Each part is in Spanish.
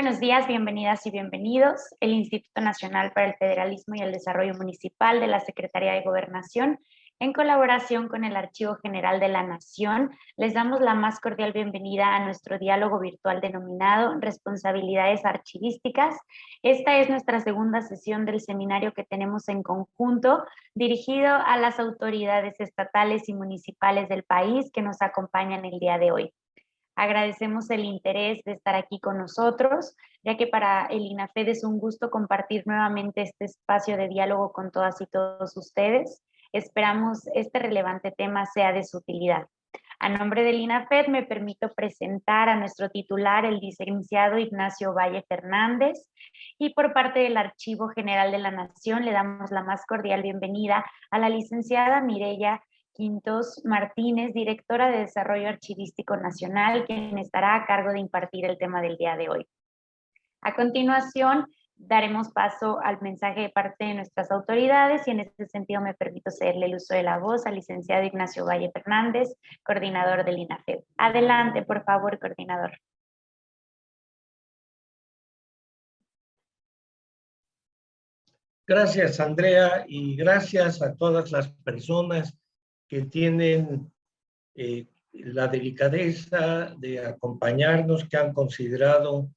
Buenos días, bienvenidas y bienvenidos. El Instituto Nacional para el Federalismo y el Desarrollo Municipal de la Secretaría de Gobernación, en colaboración con el Archivo General de la Nación, les damos la más cordial bienvenida a nuestro diálogo virtual denominado Responsabilidades Archivísticas. Esta es nuestra segunda sesión del seminario que tenemos en conjunto, dirigido a las autoridades estatales y municipales del país que nos acompañan el día de hoy. Agradecemos el interés de estar aquí con nosotros, ya que para el INAFED es un gusto compartir nuevamente este espacio de diálogo con todas y todos ustedes. Esperamos este relevante tema sea de su utilidad. A nombre del INAFED me permito presentar a nuestro titular, el licenciado Ignacio Valle Fernández, y por parte del Archivo General de la Nación le damos la más cordial bienvenida a la licenciada Mireya Quintos Martínez, directora de Desarrollo Archivístico Nacional, quien estará a cargo de impartir el tema del día de hoy. A continuación, daremos paso al mensaje de parte de nuestras autoridades y en este sentido me permito cederle el uso de la voz al licenciado Ignacio Valle Fernández, coordinador del INAFED. Adelante, por favor, coordinador. Gracias, Andrea, y gracias a todas las personas que tienen la delicadeza de acompañarnos, que han considerado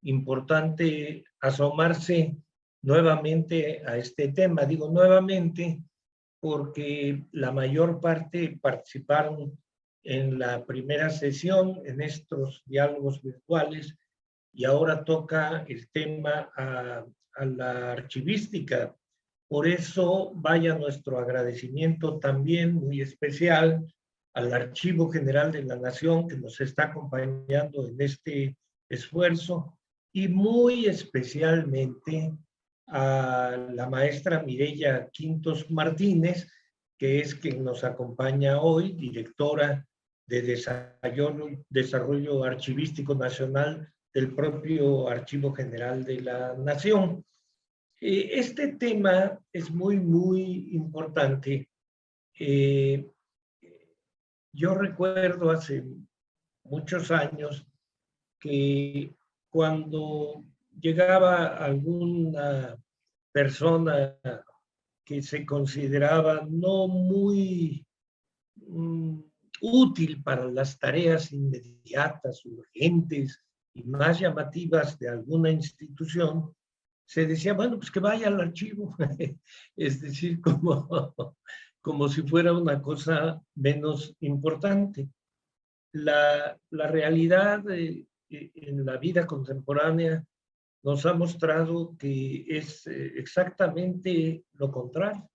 importante asomarse nuevamente a este tema. Digo nuevamente porque la mayor parte participaron en la primera sesión, en estos diálogos virtuales, y ahora toca el tema a la archivística. Por eso vaya nuestro agradecimiento también muy especial al Archivo General de la Nación que nos está acompañando en este esfuerzo y muy especialmente a la maestra Mireya Quintos Martínez, que es quien nos acompaña hoy, directora de Desarrollo Archivístico Nacional del propio Archivo General de la Nación. Este tema es muy importante. Yo recuerdo hace muchos años que cuando llegaba alguna persona que se consideraba no muy útil para las tareas inmediatas, urgentes y más llamativas de alguna institución, se decía, bueno, pues que vaya al archivo. Es decir, como si fuera una cosa menos importante. La realidad en la vida contemporánea nos ha mostrado que es exactamente lo contrario.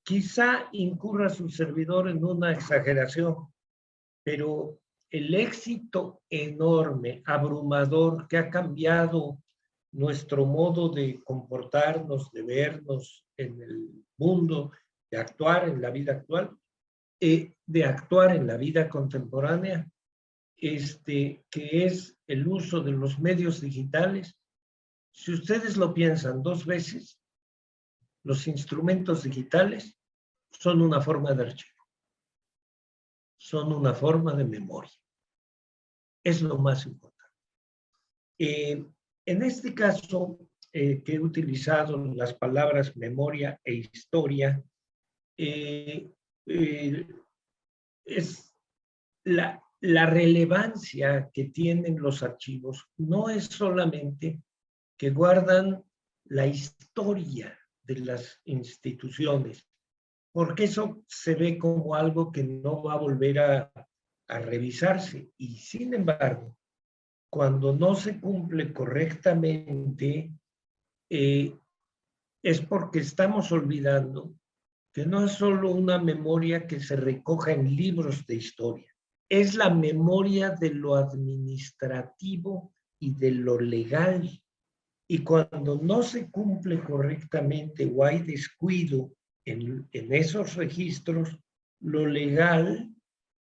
Quizá incurra su servidor en una exageración, pero el éxito enorme, abrumador, que ha cambiado nuestro modo de comportarnos, de vernos en el mundo, de actuar en la vida actual, de actuar en la vida contemporánea, que es el uso de los medios digitales. Si ustedes lo piensan dos veces, los instrumentos digitales son una forma de archivo, son una forma de memoria. Es lo más importante. En este caso, que he utilizado las palabras memoria e historia, es la relevancia que tienen los archivos no es solamente que guardan la historia de las instituciones, porque eso se ve como algo que no va a volver a revisarse. Y sin embargo, cuando no se cumple correctamente, es porque estamos olvidando que no es solo una memoria que se recoja en libros de historia, es la memoria de lo administrativo y de lo legal. Y cuando no se cumple correctamente o hay descuido en esos registros, lo legal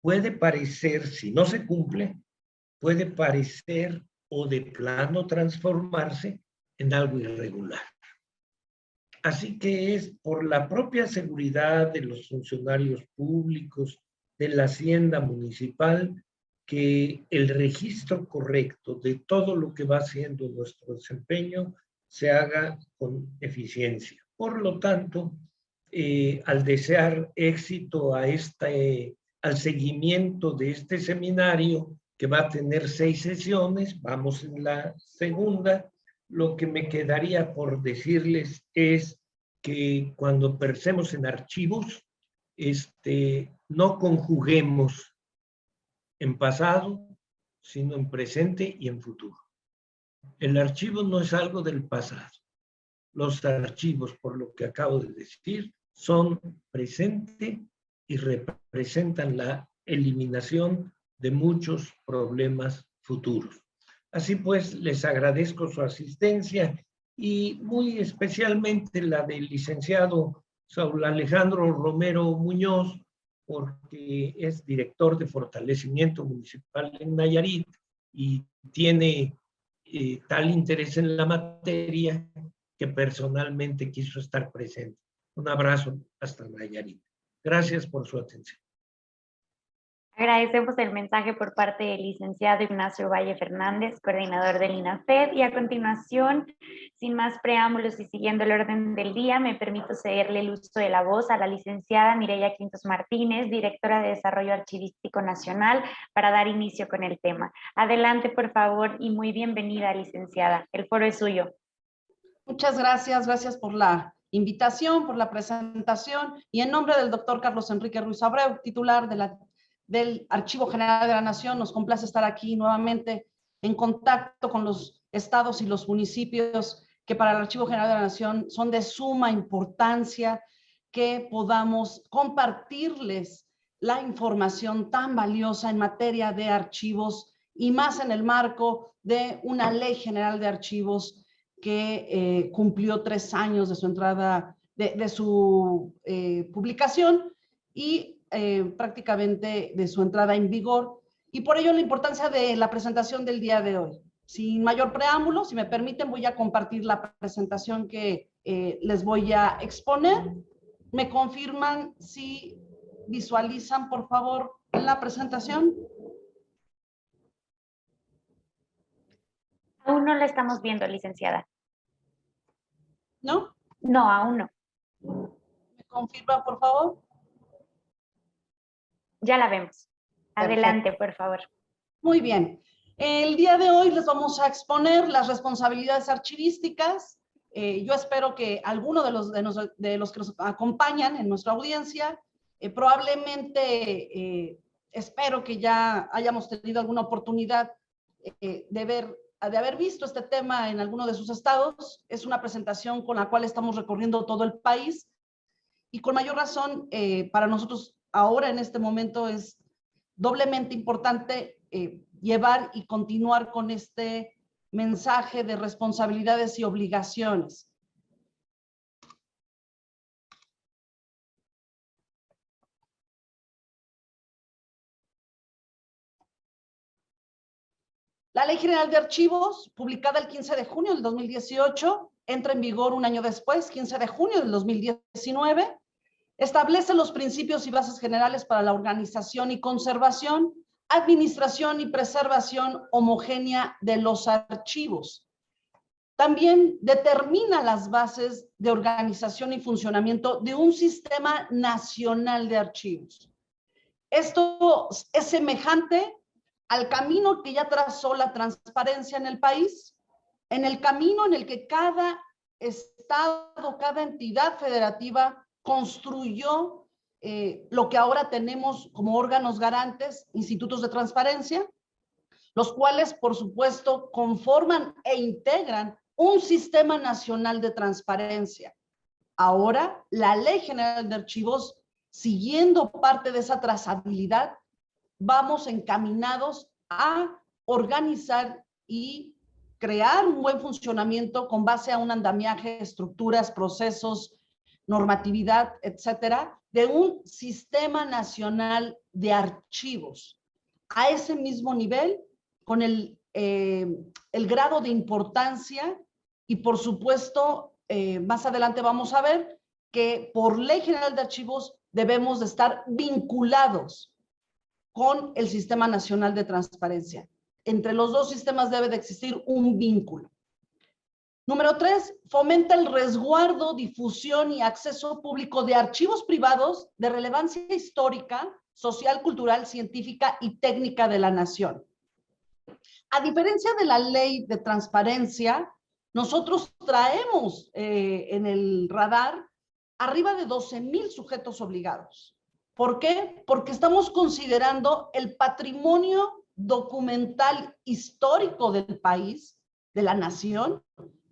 puede parecer, si no se cumple, puede parecer o de plano transformarse en algo irregular. Así que es por la propia seguridad de los funcionarios públicos, de la hacienda municipal, que el registro correcto de todo lo que va haciendo nuestro desempeño se haga con eficiencia. Por lo tanto, al desear éxito al seguimiento de este seminario, que va a tener 6 sesiones, vamos en la segunda, lo que me quedaría por decirles es que cuando pensemos en archivos, no conjuguemos en pasado, sino en presente y en futuro. El archivo no es algo del pasado. Los archivos, por lo que acabo de decir, son presente y representan la eliminación de muchos problemas futuros. Así pues, les agradezco su asistencia y muy especialmente la del licenciado Saúl Alejandro Romero Muñoz, porque es director de fortalecimiento municipal en Nayarit y tiene tal interés en la materia que personalmente quiso estar presente. Un abrazo hasta Nayarit. Gracias por su atención. Agradecemos el mensaje por parte del licenciado Ignacio Valle Fernández, coordinador del INAFED, y a continuación, sin más preámbulos y siguiendo el orden del día, me permito cederle el uso de la voz a la licenciada Mireya Quintos Martínez, directora de Desarrollo Archivístico Nacional, para dar inicio con el tema. Adelante, por favor, y muy bienvenida, licenciada. El foro es suyo. Muchas gracias, gracias por la invitación, por la presentación, y en nombre del doctor Carlos Enrique Ruiz Abreu, titular del Archivo General de la Nación, nos complace estar aquí nuevamente en contacto con los estados y los municipios que para el Archivo General de la Nación son de suma importancia, que podamos compartirles la información tan valiosa en materia de archivos y más en el marco de una Ley General de Archivos que cumplió 3 años de su entrada, de su publicación y prácticamente de su entrada en vigor, y por ello la importancia de la presentación del día de hoy. Sin mayor preámbulo, si me permiten, voy a compartir la presentación que les voy a exponer. ¿Me confirman si visualizan, por favor, la presentación? Aún no la estamos viendo, licenciada. ¿No? No, aún no. ¿Me confirman, por favor? Ya la vemos. Adelante, Perfecto. por favor. Muy bien. El día de hoy les vamos a exponer las responsabilidades archivísticas. Yo espero que alguno de los que nos acompañan en nuestra audiencia, probablemente espero que ya hayamos tenido alguna oportunidad de haber visto este tema en alguno de sus estados. Es una presentación con la cual estamos recorriendo todo el país y con mayor razón para nosotros ahora en este momento es doblemente importante llevar y continuar con este mensaje de responsabilidades y obligaciones. La Ley General de Archivos, publicada el 15 de junio del 2018, entra en vigor un año después, 15 de junio del 2019, establece los principios y bases generales para la organización y conservación, administración y preservación homogénea de los archivos. También determina las bases de organización y funcionamiento de un sistema nacional de archivos. Esto es semejante al camino que ya trazó la transparencia en el país, en el camino en el que cada estado, cada entidad federativa construyó lo que ahora tenemos como órganos garantes, institutos de transparencia, los cuales, por supuesto, conforman e integran un sistema nacional de transparencia. Ahora, la Ley General de Archivos, siguiendo parte de esa trazabilidad, vamos encaminados a organizar y crear un buen funcionamiento con base a un andamiaje, estructuras, procesos, normatividad, etcétera, de un sistema nacional de archivos. A ese mismo nivel, con el grado de importancia y, por supuesto, más adelante vamos a ver que por Ley General de Archivos debemos de estar vinculados con el Sistema Nacional de Transparencia. Entre los dos sistemas debe de existir un vínculo. Número 3, fomenta el resguardo, difusión y acceso público de archivos privados de relevancia histórica, social, cultural, científica y técnica de la nación. A diferencia de la ley de transparencia, nosotros traemos en el radar arriba de 12,000 sujetos obligados. ¿Por qué? Porque estamos considerando el patrimonio documental histórico del país, de la nación,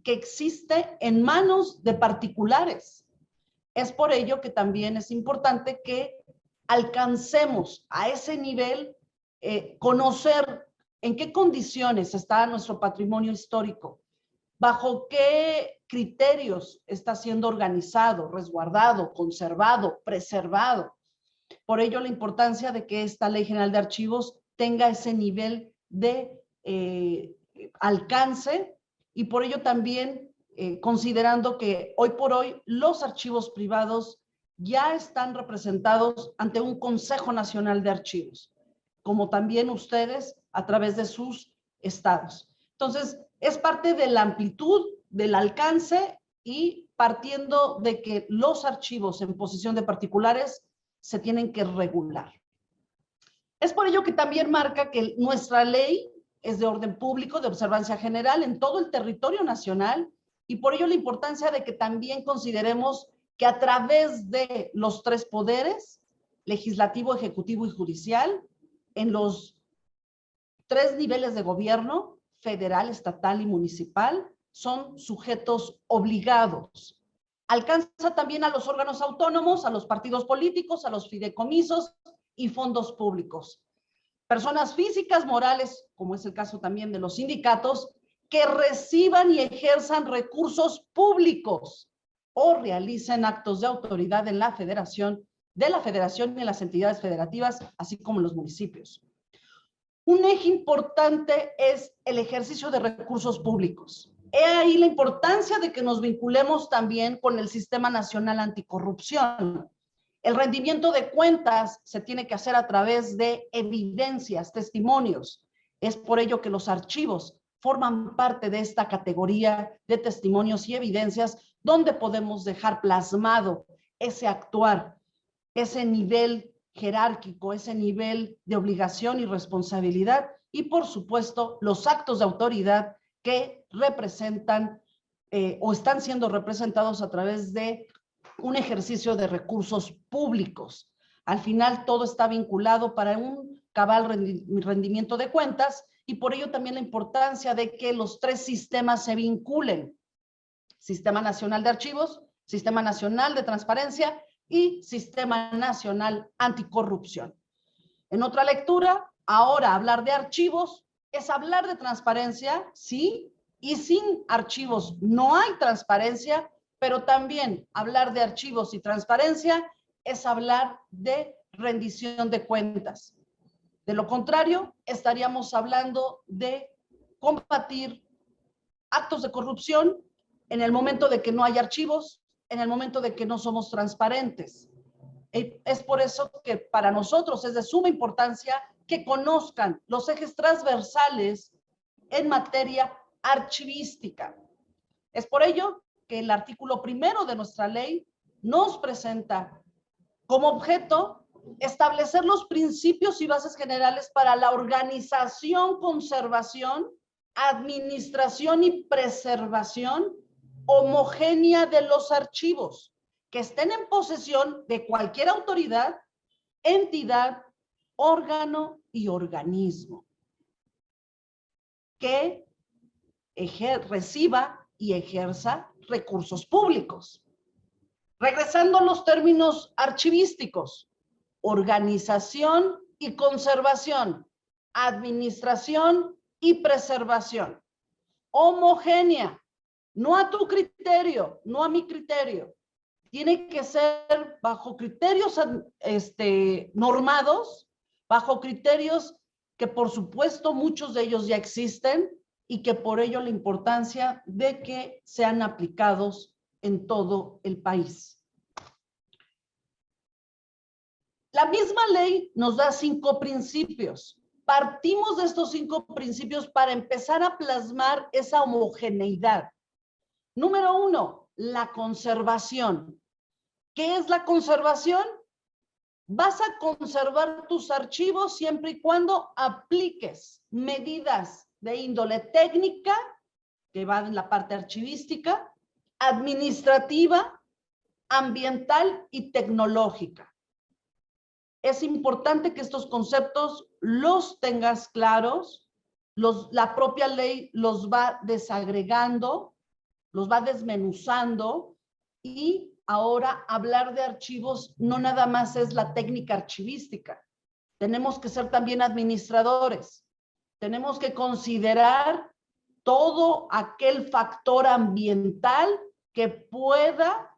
que existe en manos de particulares. Es por ello que también es importante que alcancemos a ese nivel, conocer en qué condiciones está nuestro patrimonio histórico, bajo qué criterios está siendo organizado, resguardado, conservado, preservado. Por ello, la importancia de que esta Ley General de Archivos tenga ese nivel de alcance, y por ello también considerando que hoy por hoy los archivos privados ya están representados ante un Consejo Nacional de Archivos, como también ustedes a través de sus estados. Entonces, es parte de la amplitud, del alcance, y partiendo de que los archivos en posesión de particulares se tienen que regular. Es por ello que también marca que nuestra ley es de orden público, de observancia general en todo el territorio nacional, y por ello la importancia de que también consideremos que a través de los tres poderes, legislativo, ejecutivo y judicial, en los tres niveles de gobierno, federal, estatal y municipal, son sujetos obligados. Alcanza también a los órganos autónomos, a los partidos políticos, a los fideicomisos y fondos públicos. Personas físicas, morales, como es el caso también de los sindicatos, que reciban y ejerzan recursos públicos o realicen actos de autoridad en la federación, y en las entidades federativas, así como en los municipios. Un eje importante es el ejercicio de recursos públicos. He ahí la importancia de que nos vinculemos también con el Sistema Nacional Anticorrupción. El rendimiento de cuentas se tiene que hacer a través de evidencias, testimonios. Es por ello que los archivos forman parte de esta categoría de testimonios y evidencias, donde podemos dejar plasmado ese actuar, ese nivel jerárquico, ese nivel de obligación y responsabilidad, y por supuesto los actos de autoridad que representan o están siendo representados a través de un ejercicio de recursos públicos. Al final todo está vinculado para un cabal rendimiento de cuentas, y por ello también la importancia de que los tres sistemas se vinculen: Sistema Nacional de Archivos, Sistema Nacional de Transparencia y Sistema Nacional Anticorrupción. En otra lectura, ahora hablar de archivos es hablar de transparencia, sí, y sin archivos no hay transparencia, pero también hablar de archivos y transparencia es hablar de rendición de cuentas. De lo contrario, estaríamos hablando de combatir actos de corrupción en el momento de que no hay archivos, en el momento de que no somos transparentes. Es por eso que para nosotros es de suma importancia que conozcan los ejes transversales en materia archivística. Es por ello que el artículo 1 de nuestra ley nos presenta como objeto establecer los principios y bases generales para la organización, conservación, administración y preservación homogénea de los archivos que estén en posesión de cualquier autoridad, entidad, órgano y organismo que reciba y ejerza recursos públicos. Regresando a los términos archivísticos: organización y conservación, administración y preservación. Homogénea, no a tu criterio, no a mi criterio. Tiene que ser bajo criterios normados, bajo criterios que por supuesto muchos de ellos ya existen, y que por ello la importancia de que sean aplicados en todo el país. La misma ley nos da 5 principios. Partimos de estos 5 principios para empezar a plasmar esa homogeneidad. Número 1, la conservación. ¿Qué es la conservación? Vas a conservar tus archivos siempre y cuando apliques medidas de índole técnica, que va en la parte archivística, administrativa, ambiental y tecnológica. Es importante que estos conceptos los tengas claros, la propia ley los va desagregando, los va desmenuzando, y ahora hablar de archivos no nada más es la técnica archivística. Tenemos que ser también administradores. Tenemos que considerar todo aquel factor ambiental que pueda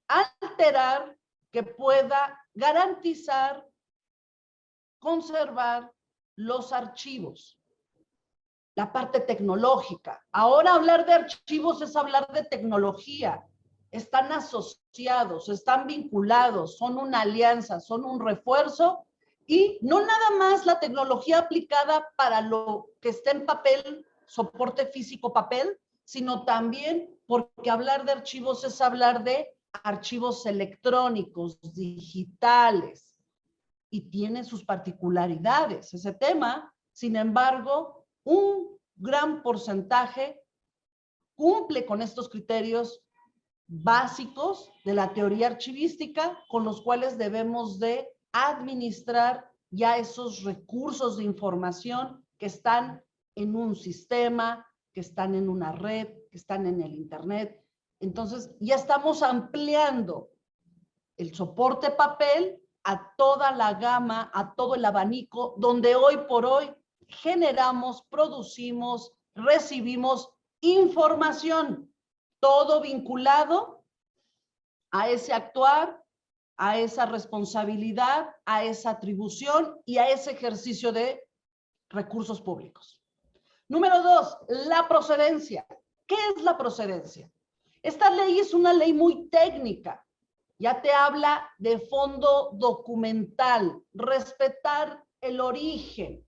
alterar, que pueda garantizar, conservar los archivos. La parte tecnológica. Ahora hablar de archivos es hablar de tecnología. Están asociados, están vinculados, son una alianza, son un refuerzo, y no nada más la tecnología aplicada para lo que está en papel, soporte físico papel, sino también porque hablar de archivos es hablar de archivos electrónicos, digitales, y tiene sus particularidades ese tema. Sin embargo, un gran porcentaje cumple con estos criterios básicos de la teoría archivística, con los cuales debemos de administrar ya esos recursos de información que están en un sistema, que están en una red, que están en el internet. Entonces, ya estamos ampliando el soporte papel a toda la gama, a todo el abanico, donde hoy por hoy generamos, producimos, recibimos información, todo vinculado a ese actuar, a esa responsabilidad, a esa atribución y a ese ejercicio de recursos públicos. Número 2, la procedencia. ¿Qué es la procedencia? Esta ley es una ley muy técnica. Ya te habla de fondo documental, respetar el origen.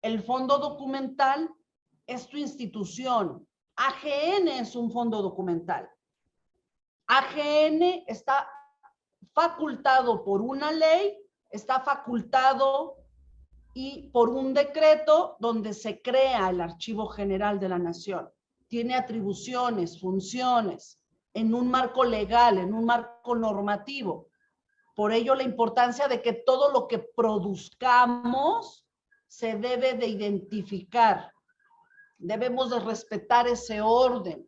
El fondo documental es tu institución. AGN es un fondo documental. AGN está facultado por una ley, está facultado y por un decreto donde se crea el Archivo General de la Nación. Tiene atribuciones, funciones, en un marco legal, en un marco normativo. Por ello, la importancia de que todo lo que produzcamos se debe de identificar. Debemos de respetar ese orden,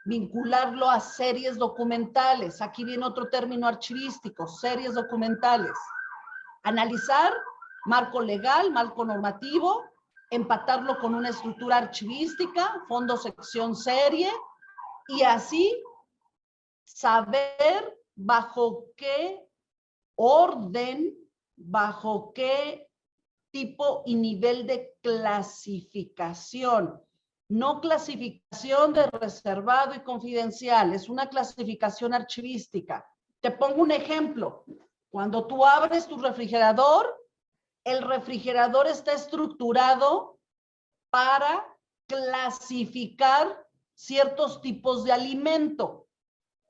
vincularlo a series documentales. Aquí viene otro término archivístico, series documentales. Analizar marco legal, marco normativo, empatarlo con una estructura archivística, fondo, sección, serie, y así saber bajo qué orden, bajo qué tipo y nivel de clasificación. No clasificación de reservado y confidencial, es una clasificación archivística. Te pongo un ejemplo. Cuando tú abres tu refrigerador, el refrigerador está estructurado para clasificar ciertos tipos de alimento.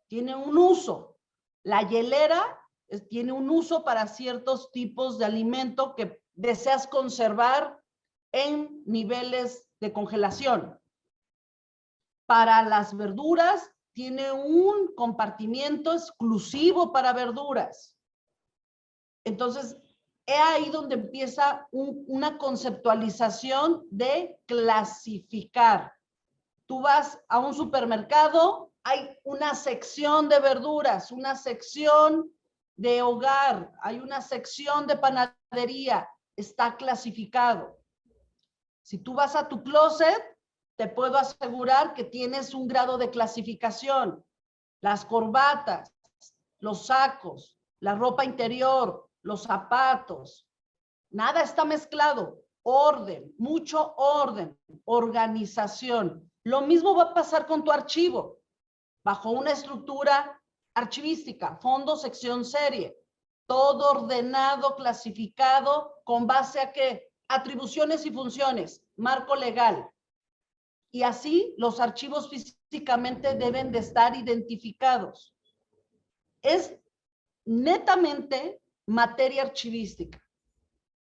Tiene un uso. La hielera tiene un uso para ciertos tipos de alimento que deseas conservar en niveles de congelación. Para las verduras, tiene un compartimiento exclusivo para verduras. Entonces, es ahí donde empieza una conceptualización de clasificar. Tú vas a un supermercado, hay una sección de verduras, una sección de hogar, hay una sección de panadería, está clasificado. Si tú vas a tu closet, te puedo asegurar que tienes un grado de clasificación. Las corbatas, los sacos, la ropa interior, los zapatos, nada está mezclado. Orden, mucho orden, organización. Lo mismo va a pasar con tu archivo, bajo una estructura archivística, fondo, sección, serie. todo ordenado, clasificado, ¿con base a qué? Atribuciones y funciones, marco legal. Y así los archivos físicamente deben de estar identificados. Es netamente materia archivística.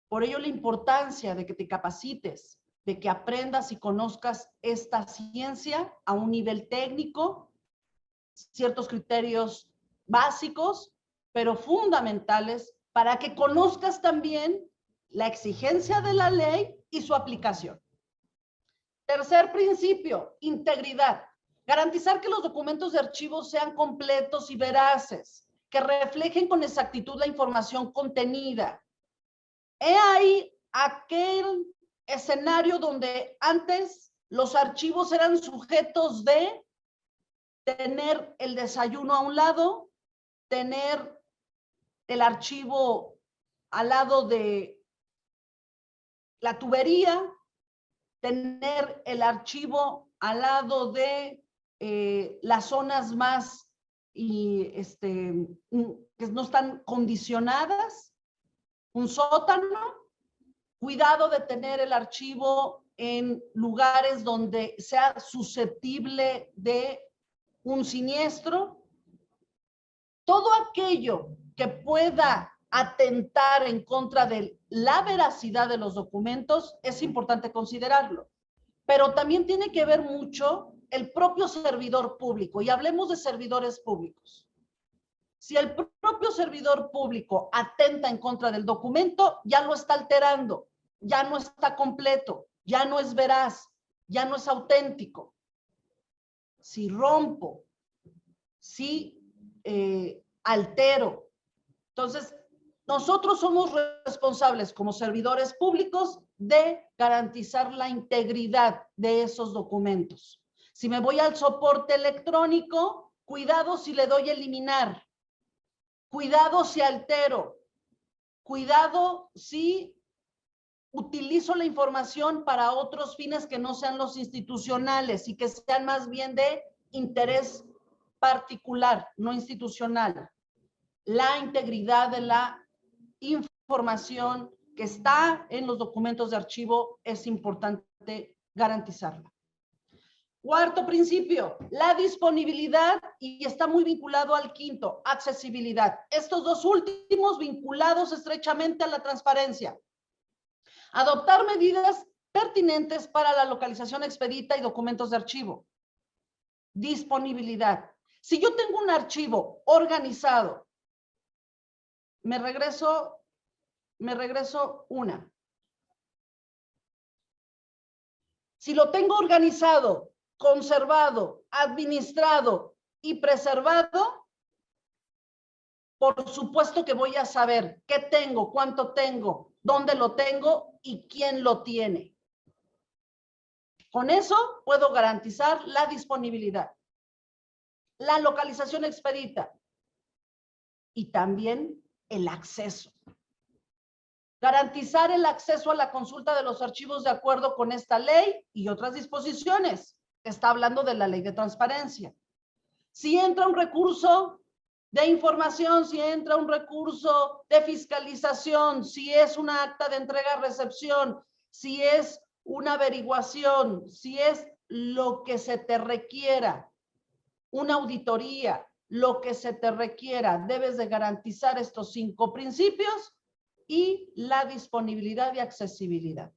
Por ello la importancia de que te capacites, de que aprendas y conozcas esta ciencia a un nivel técnico, ciertos criterios básicos, pero fundamentales, para que conozcas también la exigencia de la ley y su aplicación. Tercer principio, integridad. Garantizar que los documentos de archivo sean completos y veraces, que reflejen con exactitud la información contenida. He ahí aquel escenario donde antes los archivos eran sujetos de tener el desayuno a un lado, tener el archivo al lado de la tubería, tener el archivo al lado de las zonas más que no están condicionadas, un sótano, cuidado de tener el archivo en lugares donde sea susceptible de un siniestro. Todo aquello que pueda atentar en contra de la veracidad de los documentos es importante considerarlo. Pero también tiene que ver mucho el propio servidor público, y hablemos de servidores públicos. Si el propio servidor público atenta en contra del documento, ya lo está alterando, ya no está completo, ya no es veraz, ya no es auténtico. Si rompo, si altero, entonces nosotros somos responsables como servidores públicos de garantizar la integridad de esos documentos. Si me voy al soporte electrónico, cuidado si le doy eliminar, cuidado si altero, cuidado si utilizo la información para otros fines que no sean los institucionales y que sean más bien de interés particular, no institucional. La integridad de la información que está en los documentos de archivo es importante garantizarla. Cuarto principio, la disponibilidad, y está muy vinculado al quinto, accesibilidad. Estos dos últimos vinculados estrechamente a la transparencia. Adoptar medidas pertinentes para la localización expedita y documentos de archivo. Disponibilidad. Si yo tengo un archivo organizado, me regreso una. Si lo tengo organizado, conservado, administrado y preservado, por supuesto que voy a saber qué tengo, cuánto tengo, dónde lo tengo y quién lo tiene. Con eso puedo garantizar la disponibilidad, la localización expedita y también el acceso. Garantizar el acceso a la consulta de los archivos de acuerdo con esta ley y otras disposiciones. Está hablando de la ley de transparencia. Si entra un recurso de información, si entra un recurso de fiscalización, si es un acta de entrega-recepción, si es una averiguación, si es lo que se te requiera, una auditoría, lo que se te requiera, debes de garantizar estos 5 principios y la disponibilidad y accesibilidad.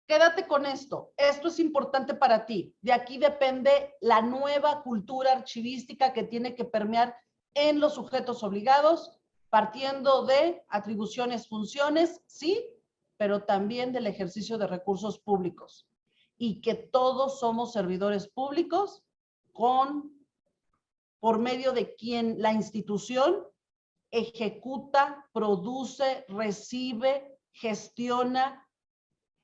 Quédate con esto. Esto es importante para ti. De aquí depende la nueva cultura archivística que tiene que permear en los sujetos obligados, partiendo de atribuciones, funciones, sí, pero también del ejercicio de recursos públicos. Y que todos somos servidores públicos por medio de quien la institución ejecuta, produce, recibe, gestiona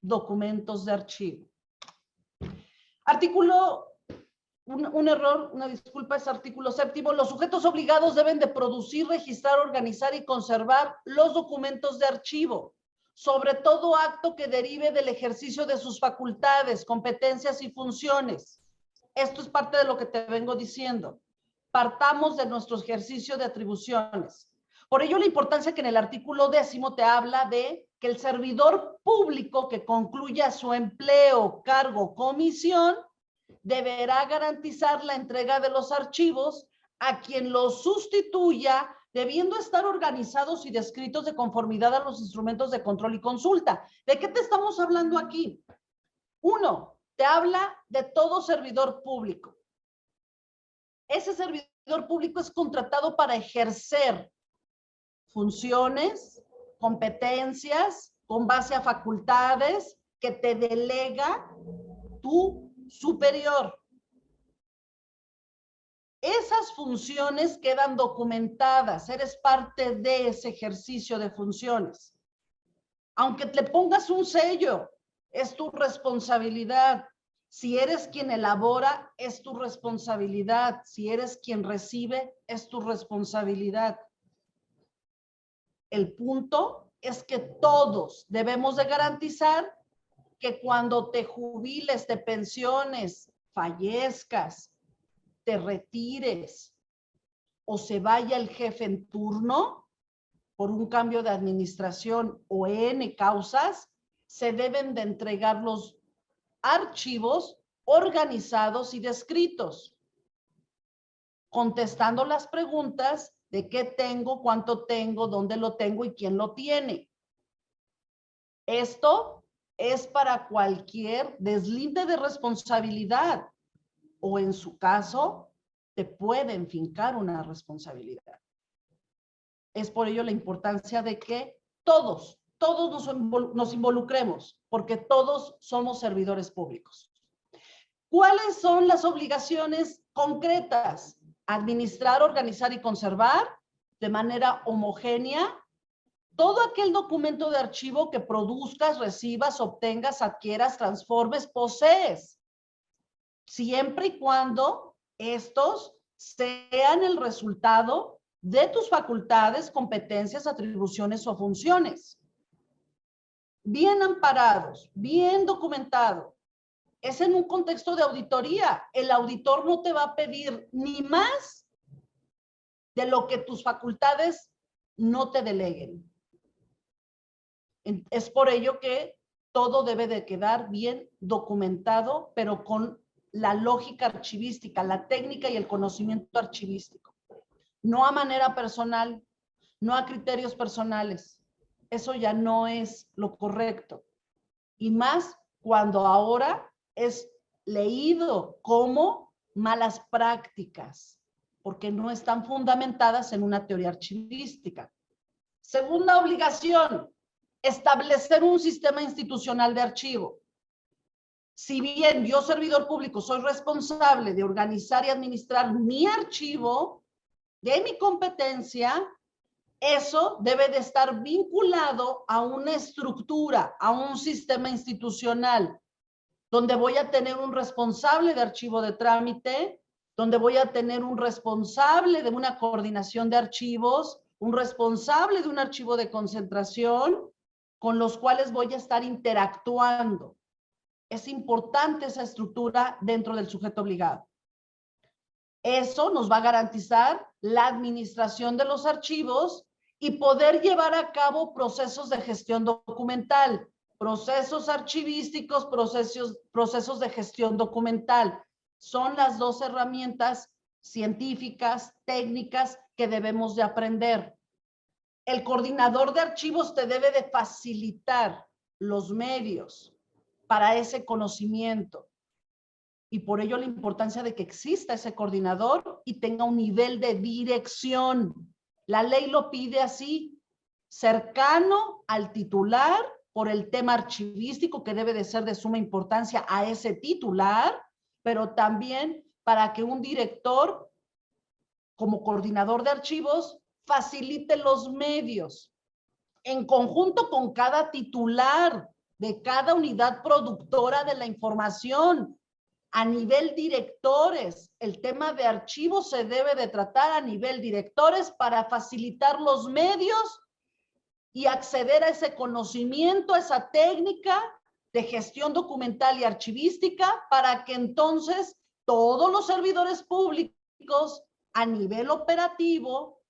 documentos de archivo. Artículo, un error, una disculpa, es artículo 7º. Los sujetos obligados deben de producir, registrar, organizar y conservar los documentos de archivo, sobre todo acto que derive del ejercicio de sus facultades, competencias y funciones. Esto es parte de lo que te vengo diciendo. Partamos de nuestro ejercicio de atribuciones. Por ello la importancia que en el artículo 10º te habla de que el servidor público que concluya su empleo, cargo, comisión, deberá garantizar la entrega de los archivos a quien los sustituya, debiendo estar organizados y descritos de conformidad a los instrumentos de control y consulta. ¿De qué te estamos hablando aquí? Uno, te habla de todo servidor público. Ese servidor público es contratado para ejercer funciones, competencias, con base a facultades que te delega tu superior. Esas funciones quedan documentadas, eres parte de ese ejercicio de funciones. Aunque te pongas un sello, es tu responsabilidad. Si eres quien elabora, es tu responsabilidad. Si eres quien recibe, es tu responsabilidad. El punto es que todos debemos de garantizar que cuando te jubiles, te pensiones, fallezcas, te retires o se vaya el jefe en turno por un cambio de administración o N causas, se deben de entregar los archivos organizados y descritos, contestando las preguntas de qué tengo, cuánto tengo, dónde lo tengo y quién lo tiene. Esto es para cualquier deslinde de responsabilidad o en su caso te pueden fincar una responsabilidad. Es por ello la importancia de que todos nos involucremos, porque todos somos servidores públicos. ¿Cuáles son las obligaciones concretas? Administrar, organizar y conservar de manera homogénea todo aquel documento de archivo que produzcas, recibas, obtengas, adquieras, transformes, posees, siempre y cuando estos sean el resultado de tus facultades, competencias, atribuciones o funciones. Bien amparados, bien documentado. Es en un contexto de auditoría. El auditor no te va a pedir ni más de lo que tus facultades no te deleguen. Es por ello que todo debe de quedar bien documentado, pero con la lógica archivística, la técnica y el conocimiento archivístico. No a manera personal, no a criterios personales. Eso ya no es lo correcto. Y más cuando ahora es leído como malas prácticas, porque no están fundamentadas en una teoría archivística. Segunda obligación, establecer un sistema institucional de archivo. Si bien yo, servidor público, soy responsable de organizar y administrar mi archivo de mi competencia, eso debe de estar vinculado a una estructura, a un sistema institucional, donde voy a tener un responsable de archivo de trámite, donde voy a tener un responsable de una coordinación de archivos, un responsable de un archivo de concentración, con los cuales voy a estar interactuando. Es importante esa estructura dentro del sujeto obligado. Eso nos va a garantizar la administración de los archivos y poder llevar a cabo procesos de gestión documental, procesos archivísticos, procesos de gestión documental. Son las dos herramientas científicas, técnicas que debemos de aprender. El coordinador de archivos te debe de facilitar los medios para ese conocimiento. Y por ello la importancia de que exista ese coordinador y tenga un nivel de dirección. La ley lo pide así, cercano al titular por el tema archivístico que debe de ser de suma importancia a ese titular, pero también para que un director, como coordinador de archivos, facilite los medios en conjunto con cada titular de cada unidad productora de la información. A nivel directores, el tema de archivos se debe de tratar a nivel directores para facilitar los medios y acceder a ese conocimiento, a esa técnica de gestión documental y archivística para que entonces todos los servidores públicos a nivel operativo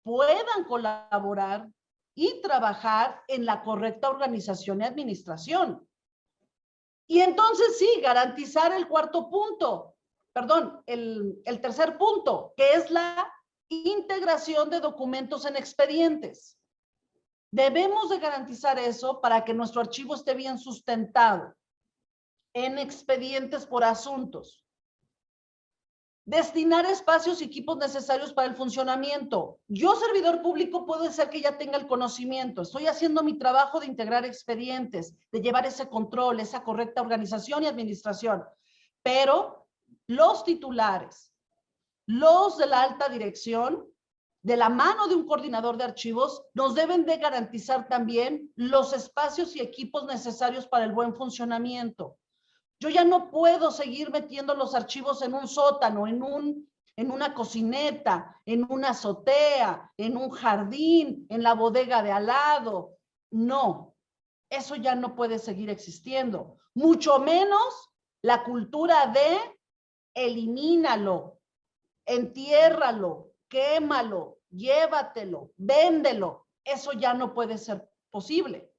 puedan colaborar y trabajar en la correcta organización y administración. Y entonces sí, garantizar el cuarto punto, perdón, el tercer punto, que es la integración de documentos en expedientes. Debemos de garantizar eso para que nuestro archivo esté bien sustentado en expedientes por asuntos. Destinar espacios y equipos necesarios para el funcionamiento. Yo, servidor público, puede ser que ya tenga el conocimiento. Estoy haciendo mi trabajo de integrar expedientes, de llevar ese control, esa correcta organización y administración. Pero los titulares, los de la alta dirección, de la mano de un coordinador de archivos, nos deben de garantizar también los espacios y equipos necesarios para el buen funcionamiento. Yo ya no puedo seguir metiendo los archivos en un sótano, en una cocineta, en una azotea, en un jardín, en la bodega de al lado. No, eso ya no puede seguir existiendo. Mucho menos la cultura de elimínalo, entiérralo, quémalo, llévatelo, véndelo. Eso ya no puede ser posible.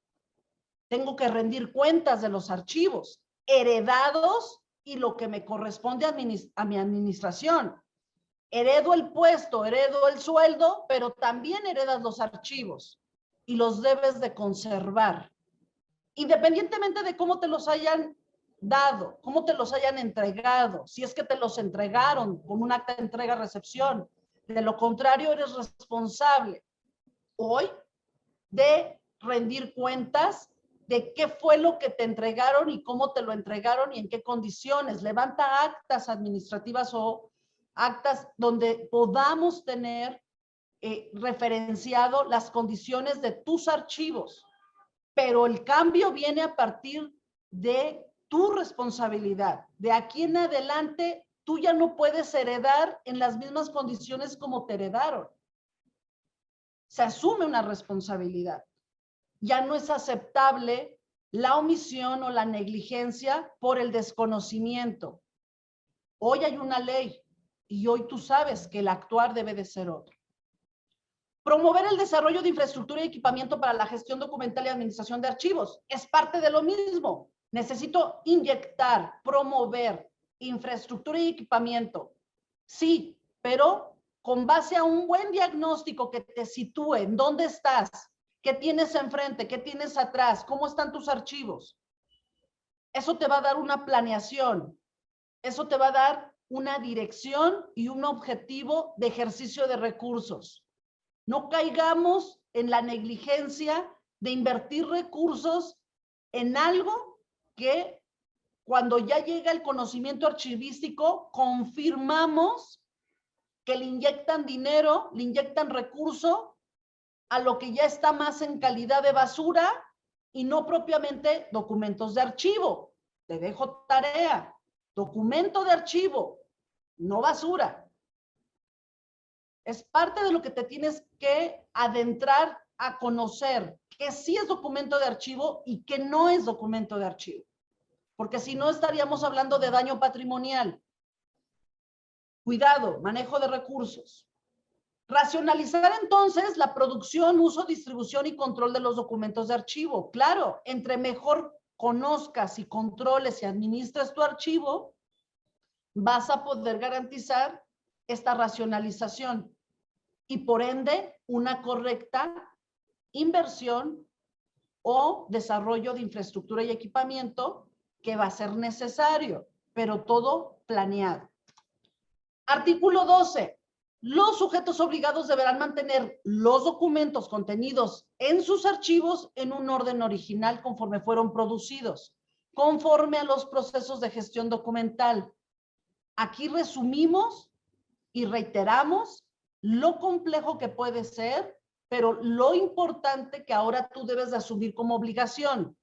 Tengo que rendir cuentas de los archivos heredados y lo que me corresponde a mi administración. Heredo el puesto, heredo el sueldo, pero también heredas los archivos y los debes de conservar, independientemente de cómo te los hayan dado, cómo te los hayan entregado, si es que te los entregaron con un acta de entrega-recepción. De lo contrario, eres responsable hoy de rendir cuentas de qué fue lo que te entregaron y cómo te lo entregaron y en qué condiciones. Levanta actas administrativas o actas donde podamos tener referenciado las condiciones de tus archivos. Pero el cambio viene a partir de tu responsabilidad. De aquí en adelante, tú ya no puedes heredar en las mismas condiciones como te heredaron. Se asume una responsabilidad. Ya no es aceptable la omisión o la negligencia por el desconocimiento. Hoy hay una ley y hoy tú sabes que el actuar debe de ser otro. Promover el desarrollo de infraestructura y equipamiento para la gestión documental y administración de archivos. Es parte de lo mismo. Necesito inyectar, promover infraestructura y equipamiento. Sí, pero con base a un buen diagnóstico que te sitúe en dónde estás, qué tienes enfrente, qué tienes atrás, cómo están tus archivos. Eso te va a dar una planeación. Eso te va a dar una dirección y un objetivo de ejercicio de recursos. No caigamos en la negligencia de invertir recursos en algo que cuando ya llega el conocimiento archivístico, confirmamos que le inyectan dinero, le inyectan recurso a lo que ya está más en calidad de basura y no propiamente documentos de archivo. Te dejo tarea. Documento de archivo, no basura. Es parte de lo que te tienes que adentrar a conocer, que sí es documento de archivo y que no es documento de archivo. Porque si no estaríamos hablando de daño patrimonial. Cuidado, manejo de recursos. Racionalizar entonces la producción, uso, distribución y control de los documentos de archivo. Claro, entre mejor conozcas y controles y administres tu archivo, vas a poder garantizar esta racionalización y por ende una correcta inversión o desarrollo de infraestructura y equipamiento que va a ser necesario, pero todo planeado. Artículo 12. Los sujetos obligados deberán mantener los documentos contenidos en sus archivos en un orden original conforme fueron producidos, conforme a los procesos de gestión documental. Aquí resumimos y reiteramos lo complejo que puede ser, pero lo importante que ahora tú debes de asumir como obligación.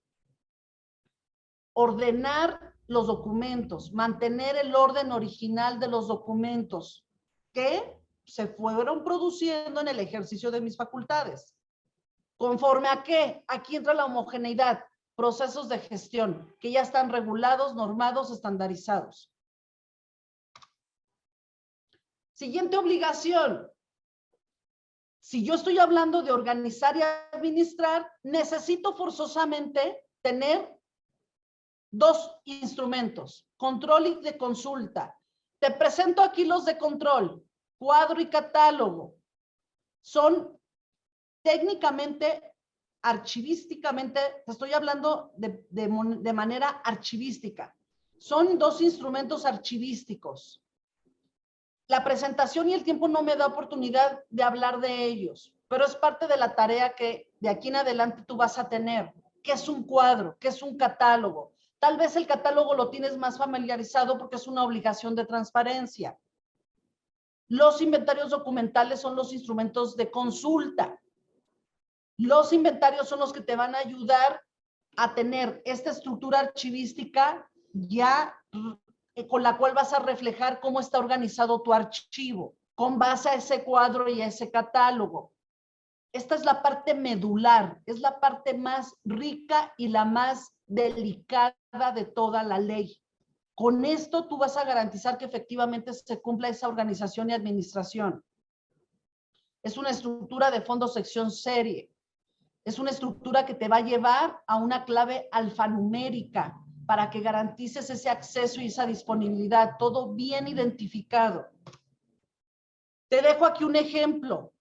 Ordenar los documentos, mantener el orden original de los documentos que se fueron produciendo en el ejercicio de mis facultades. ¿Conforme a qué? Aquí entra la homogeneidad, procesos de gestión que ya están regulados, normados, estandarizados. Siguiente obligación. Si yo estoy hablando de organizar y administrar, necesito forzosamente tener dos instrumentos, control y de consulta. Te presento aquí los de control, cuadro y catálogo. Son técnicamente, archivísticamente, te estoy hablando de manera archivística. Son dos instrumentos archivísticos. La presentación y el tiempo no me da oportunidad de hablar de ellos, pero es parte de la tarea que de aquí en adelante tú vas a tener. ¿Qué es un cuadro? ¿Qué es un catálogo? Tal vez el catálogo lo tienes más familiarizado porque es una obligación de transparencia. Los inventarios documentales son los instrumentos de consulta. Los inventarios son los que te van a ayudar a tener esta estructura archivística ya con la cual vas a reflejar cómo está organizado tu archivo, con base a ese cuadro y a ese catálogo. Esta es la parte medular, es la parte más rica y la más delicada de toda la ley. Con esto tú vas a garantizar que efectivamente se cumpla esa organización y administración. Es una estructura de fondo sección serie. Es una estructura que te va a llevar a una clave alfanumérica para que garantices ese acceso y esa disponibilidad, todo bien identificado. Te dejo aquí un ejemplo.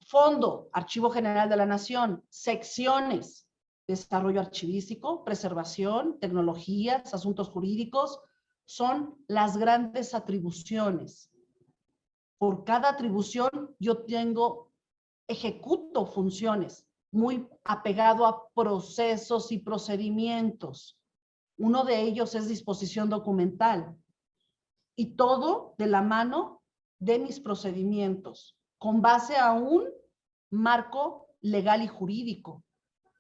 Fondo, Archivo General de la Nación, secciones, desarrollo archivístico, preservación, tecnologías, asuntos jurídicos, son las grandes atribuciones. Por cada atribución yo ejecuto funciones muy apegado a procesos y procedimientos. Uno de ellos es disposición documental y todo de la mano de mis procedimientos con base a un marco legal y jurídico.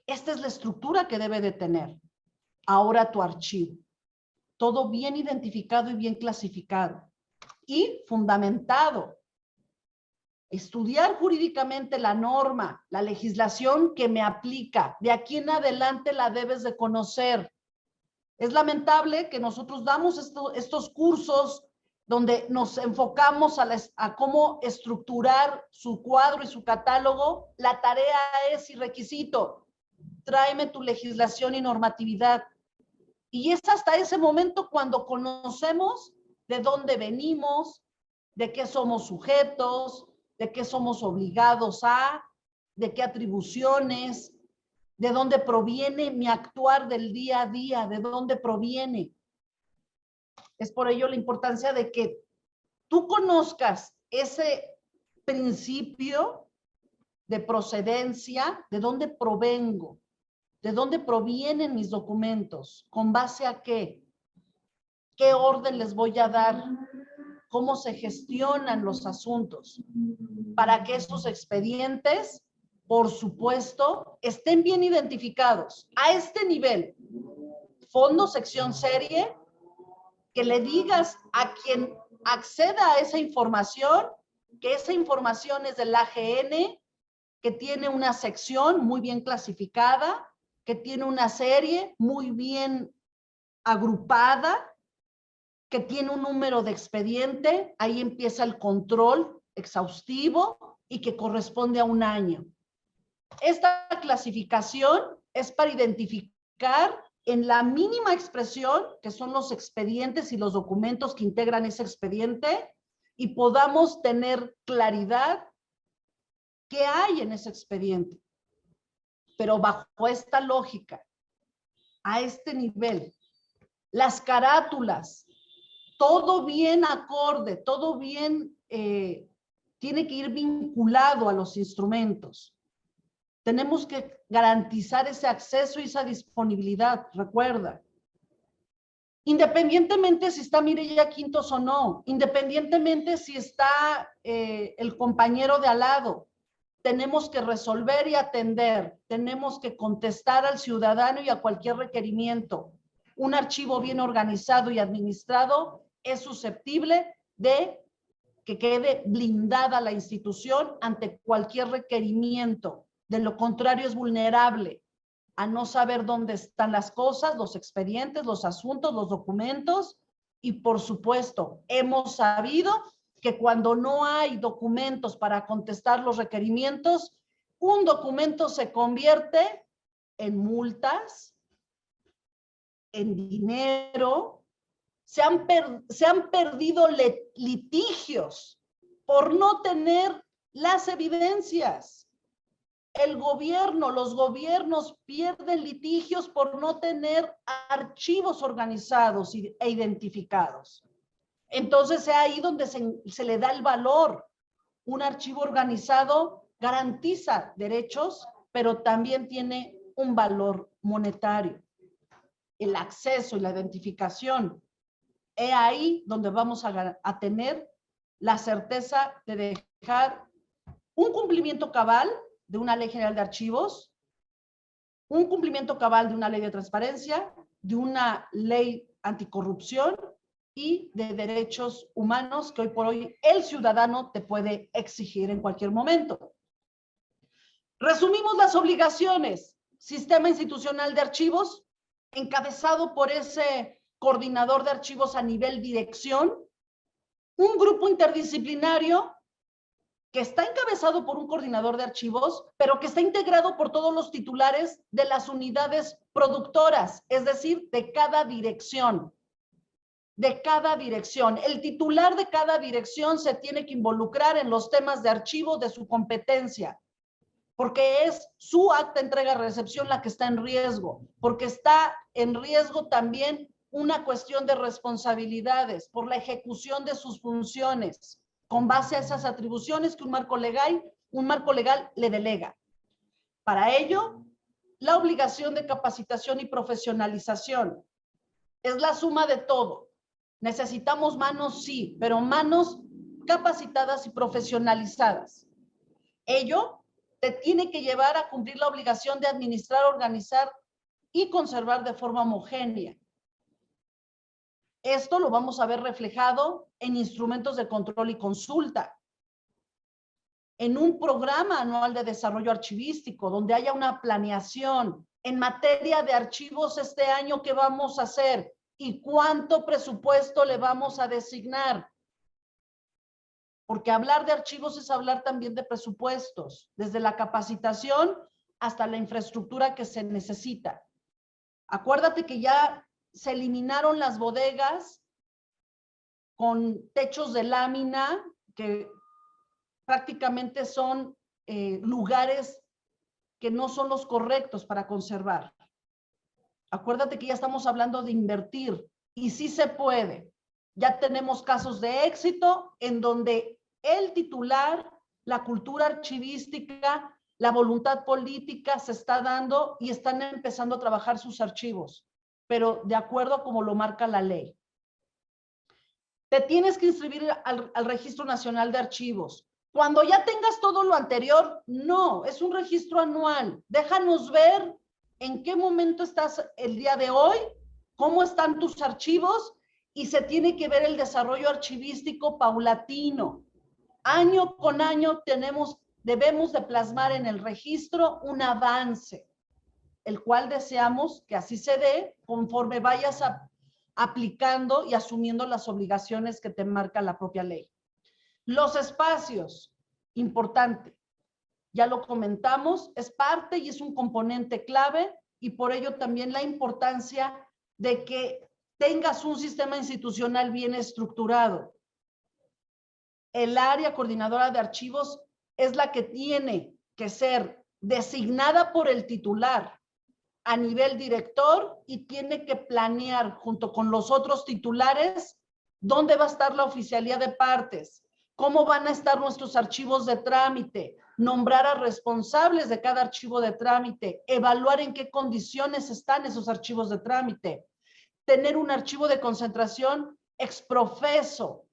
Esta es la estructura que debe de tener ahora tu archivo. Todo bien identificado y bien clasificado y fundamentado. Estudiar jurídicamente la norma, la legislación que me aplica. De aquí en adelante la debes de conocer. Es lamentable que nosotros damos estos cursos donde nos enfocamos a cómo estructurar su cuadro y su catálogo. La tarea es y requisito, tráeme tu legislación y normatividad. Y es hasta ese momento cuando conocemos de dónde venimos, de qué somos sujetos, de qué somos obligados a, de qué atribuciones, de dónde proviene mi actuar del día a día, de dónde proviene. Es por ello la importancia de que tú conozcas ese principio de procedencia, de dónde provengo, de dónde provienen mis documentos, con base a qué orden les voy a dar, cómo se gestionan los asuntos, para que estos expedientes, por supuesto, estén bien identificados a este nivel. Fondo, sección, serie, que le digas a quien acceda a esa información, que esa información es del AGN, que tiene una sección muy bien clasificada, que tiene una serie muy bien agrupada, que tiene un número de expediente, ahí empieza el control exhaustivo y que corresponde a un año. Esta clasificación es para identificar en la mínima expresión, que son los expedientes y los documentos que integran ese expediente, y podamos tener claridad qué hay en ese expediente. Pero bajo esta lógica, a este nivel, las carátulas, todo bien acorde, todo bien, tiene que ir vinculado a los instrumentos. Tenemos que garantizar ese acceso y esa disponibilidad, recuerda. Independientemente si está Mireya Quintos o no, independientemente si está el compañero de al lado, tenemos que resolver y atender, tenemos que contestar al ciudadano y a cualquier requerimiento. Un archivo bien organizado y administrado es susceptible de que quede blindada la institución ante cualquier requerimiento. De lo contrario es vulnerable a no saber dónde están las cosas, los expedientes, los asuntos, los documentos y por supuesto hemos sabido que cuando no hay documentos para contestar los requerimientos, un documento se convierte en multas, en dinero. Se han perdido litigios por no tener las evidencias. Los gobiernos pierden litigios por no tener archivos organizados e identificados. Entonces es ahí donde se le da el valor. Un archivo organizado garantiza derechos, pero también tiene un valor monetario. El acceso y la identificación. Es ahí donde vamos a tener la certeza de dejar un cumplimiento cabal de una ley general de archivos, un cumplimiento cabal de una ley de transparencia, de una ley anticorrupción y de derechos humanos que hoy por hoy el ciudadano te puede exigir en cualquier momento. Resumimos las obligaciones. Sistema institucional de archivos, encabezado por ese coordinador de archivos a nivel dirección, un grupo interdisciplinario que está encabezado por un coordinador de archivos, pero que está integrado por todos los titulares de las unidades productoras, es decir, de cada dirección. De cada dirección. El titular de cada dirección se tiene que involucrar en los temas de archivo de su competencia, porque es su acta entrega-recepción la que está en riesgo, porque está en riesgo también una cuestión de responsabilidades por la ejecución de sus funciones, con base a esas atribuciones que un marco legal le delega. Para ello, la obligación de capacitación y profesionalización es la suma de todo. Necesitamos manos, sí, pero manos capacitadas y profesionalizadas. Ello te tiene que llevar a cumplir la obligación de administrar, organizar y conservar de forma homogénea. Esto lo vamos a ver reflejado en instrumentos de control y consulta, en un programa anual de desarrollo archivístico, donde haya una planeación en materia de archivos este año, ¿qué vamos a hacer? ¿Y cuánto presupuesto le vamos a designar? Porque hablar de archivos es hablar también de presupuestos, desde la capacitación hasta la infraestructura que se necesita. Acuérdate que ya se eliminaron las bodegas con techos de lámina, que prácticamente son lugares que no son los correctos para conservar. Acuérdate que ya estamos hablando de invertir y sí se puede. Ya tenemos casos de éxito en donde el titular, la cultura archivística, la voluntad política se está dando y están empezando a trabajar sus archivos, pero de acuerdo a como lo marca la ley. Te tienes que inscribir al Registro Nacional de Archivos. Cuando ya tengas todo lo anterior, no, es un registro anual. Déjanos ver en qué momento estás el día de hoy, cómo están tus archivos y se tiene que ver el desarrollo archivístico paulatino. Año con año debemos de plasmar en el registro un avance, el cual deseamos que así se dé conforme vayas aplicando y asumiendo las obligaciones que te marca la propia ley. Los espacios, importante, ya lo comentamos, es parte y es un componente clave y por ello también la importancia de que tengas un sistema institucional bien estructurado. El área coordinadora de archivos es la que tiene que ser designada por el titular a nivel director y tiene que planear junto con los otros titulares dónde va a estar la oficialía de partes, cómo van a estar nuestros archivos de trámite, nombrar a responsables de cada archivo de trámite, evaluar en qué condiciones están esos archivos de trámite, tener un archivo de concentración exprofeso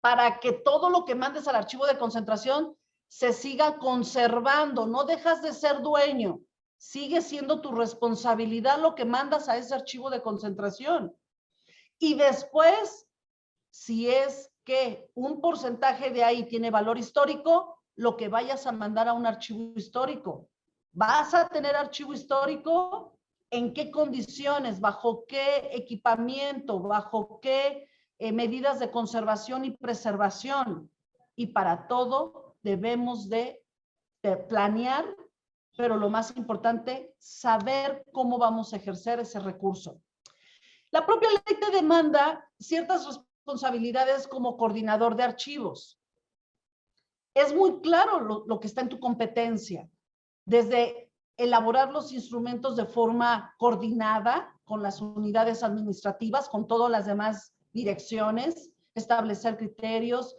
para que todo lo que mandes al archivo de concentración se siga conservando, no dejas de ser dueño, sigue siendo tu responsabilidad lo que mandas a ese archivo de concentración. Y después, si es que un porcentaje de ahí tiene valor histórico, lo que vayas a mandar a un archivo histórico. ¿Vas a tener archivo histórico? ¿En qué condiciones? ¿Bajo qué equipamiento? ¿Bajo qué medidas de conservación y preservación. Y para todo debemos de planear, pero lo más importante, saber cómo vamos a ejercer ese recurso. La propia ley te demanda ciertas responsabilidades como coordinador de archivos. Es muy claro lo que está en tu competencia, desde elaborar los instrumentos de forma coordinada con las unidades administrativas, con todas las demás direcciones, establecer criterios,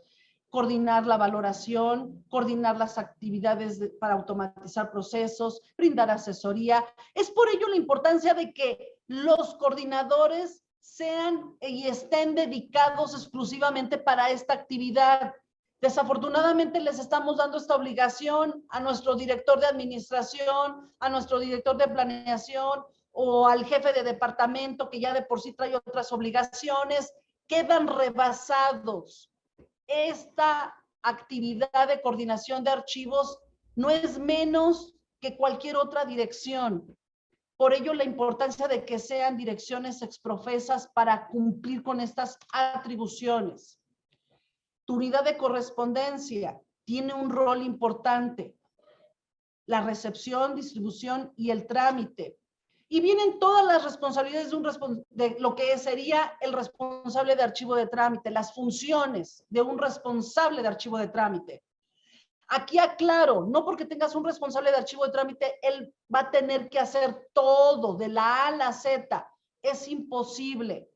coordinar la valoración, coordinar las actividades para automatizar procesos, brindar asesoría. Es por ello la importancia de que los coordinadores sean y estén dedicados exclusivamente para esta actividad. Desafortunadamente les estamos dando esta obligación a nuestro director de administración, a nuestro director de planeación o al jefe de departamento que ya de por sí trae otras obligaciones, quedan rebasados. Esta actividad de coordinación de archivos no es menos que cualquier otra dirección. Por ello, la importancia de que sean direcciones exprofesas para cumplir con estas atribuciones. Tu unidad de correspondencia tiene un rol importante. La recepción, distribución y el trámite. Y vienen todas las responsabilidades de lo que sería el responsable de archivo de trámite, las funciones de un responsable de archivo de trámite. Aquí aclaro, no porque tengas un responsable de archivo de trámite, él va a tener que hacer todo, de la A a la Z. Es imposible.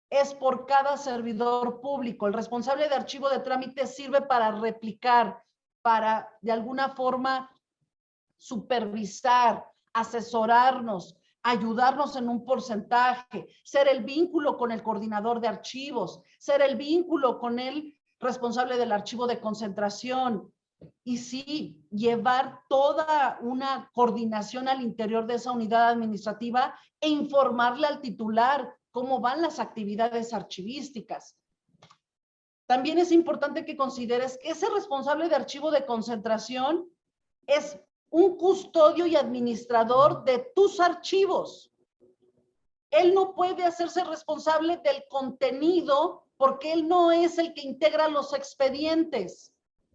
Es por cada servidor público. El responsable de archivo de trámite sirve para replicar, para de alguna forma supervisar, asesorarnos, ayudarnos en un porcentaje, ser el vínculo con el coordinador de archivos, ser el vínculo con el responsable del archivo de concentración. Y sí, llevar toda una coordinación al interior de esa unidad administrativa e informarle al titular cómo van las actividades archivísticas. También es importante que consideres que ese responsable de archivo de concentración es un custodio y administrador de tus archivos. Él no puede hacerse responsable del contenido porque él no es el que integra los expedientes.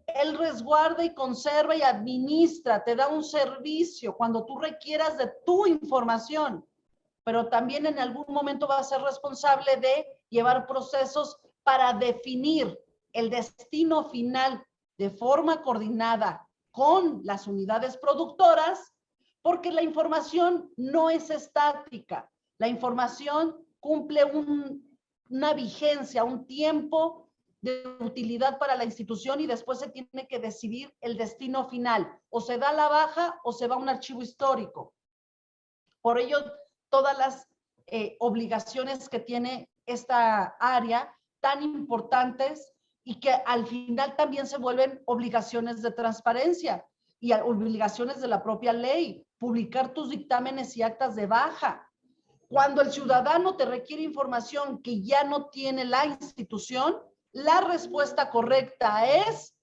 Él resguarda y conserva y administra, te da un servicio cuando tú requieras de tu información, pero también en algún momento va a ser responsable de llevar procesos para definir el destino final de forma coordinada con las unidades productoras, porque la información no es estática. La información cumple una vigencia, un tiempo de utilidad para la institución y después se tiene que decidir el destino final. O se da la baja o se va a un archivo histórico. Por ello, todas las obligaciones que tiene esta área tan importantes y que al final también se vuelven obligaciones de transparencia y obligaciones de la propia ley, publicar tus dictámenes y actas de baja. Cuando el ciudadano te requiere información que ya no tiene la institución, la respuesta correcta es: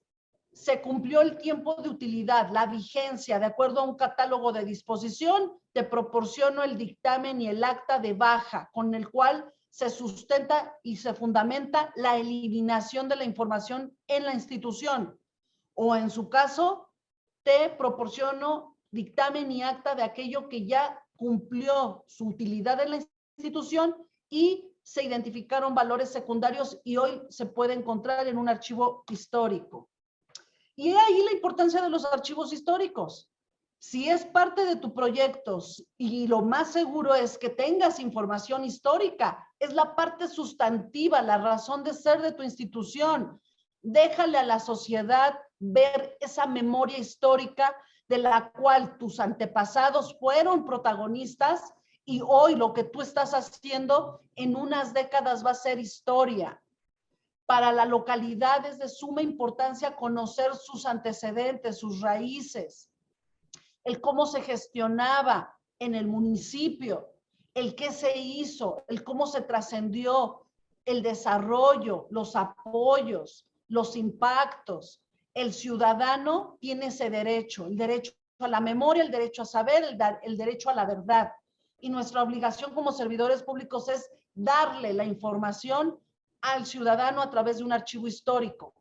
se cumplió el tiempo de utilidad, la vigencia, de acuerdo a un catálogo de disposición, te proporciono el dictamen y el acta de baja, con el cual se sustenta y se fundamenta la eliminación de la información en la institución. O en su caso, te proporciono dictamen y acta de aquello que ya cumplió su utilidad en la institución y se identificaron valores secundarios y hoy se puede encontrar en un archivo histórico. Y ahí la importancia de los archivos históricos. Si es parte de tu proyecto y lo más seguro es que tengas información histórica, es la parte sustantiva, la razón de ser de tu institución. Déjale a la sociedad ver esa memoria histórica de la cual tus antepasados fueron protagonistas y hoy lo que tú estás haciendo en unas décadas va a ser historia. Para la localidad es de suma importancia conocer sus antecedentes, sus raíces, el cómo se gestionaba en el municipio, el qué se hizo, el cómo se trascendió, el desarrollo, los apoyos, los impactos. El ciudadano tiene ese derecho, el derecho a la memoria, el derecho a saber, el derecho a la verdad. Y nuestra obligación como servidores públicos es darle la información al ciudadano a través de un archivo histórico.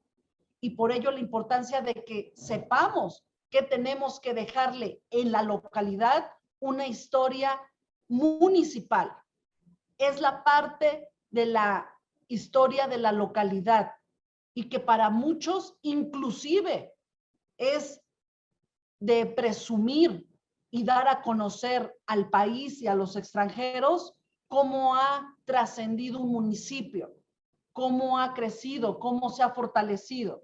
Y por ello la importancia de que sepamos que tenemos que dejarle en la localidad una historia municipal. Es la parte de la historia de la localidad y que para muchos inclusive es de presumir y dar a conocer al país y a los extranjeros cómo ha trascendido un municipio, cómo ha crecido, cómo se ha fortalecido.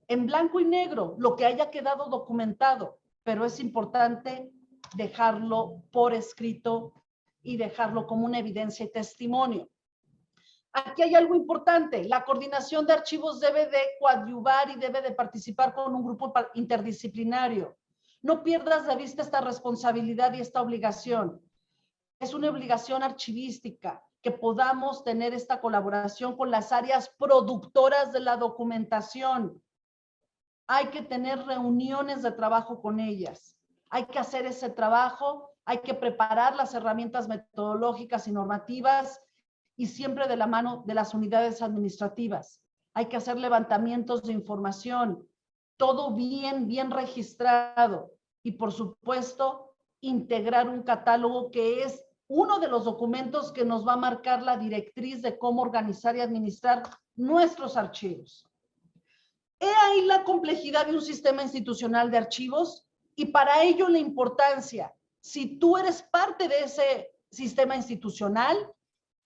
En blanco y negro, lo que haya quedado documentado, pero es importante dejarlo por escrito y dejarlo como una evidencia y testimonio. Aquí hay algo importante, la coordinación de archivos debe de coadyuvar y debe de participar con un grupo interdisciplinario. No pierdas de vista esta responsabilidad y esta obligación. Es una obligación archivística que podamos tener esta colaboración con las áreas productoras de la documentación. Hay que tener reuniones de trabajo con ellas. Hay que hacer ese trabajo, hay que preparar las herramientas metodológicas y normativas y siempre de la mano de las unidades administrativas. Hay que hacer levantamientos de información, todo bien registrado y por supuesto integrar un catálogo que es uno de los documentos que nos va a marcar la directriz de cómo organizar y administrar nuestros archivos. He ahí la complejidad de un sistema institucional de archivos y para ello la importancia, si tú eres parte de ese sistema institucional,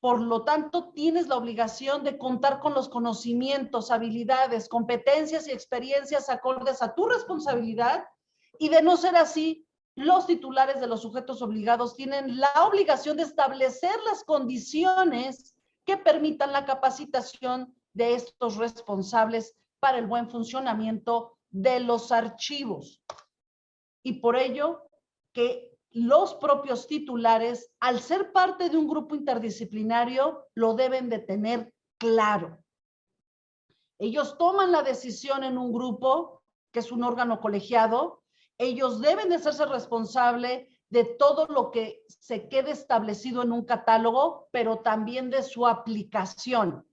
por lo tanto tienes la obligación de contar con los conocimientos, habilidades, competencias y experiencias acordes a tu responsabilidad y de no ser así, los titulares de los sujetos obligados tienen la obligación de establecer las condiciones que permitan la capacitación de estos responsables para el buen funcionamiento de los archivos. Y por ello que los propios titulares, al ser parte de un grupo interdisciplinario, lo deben de tener claro. Ellos toman la decisión en un grupo, que es un órgano colegiado, ellos deben de hacerse responsable de todo lo que se quede establecido en un catálogo, pero también de su aplicación.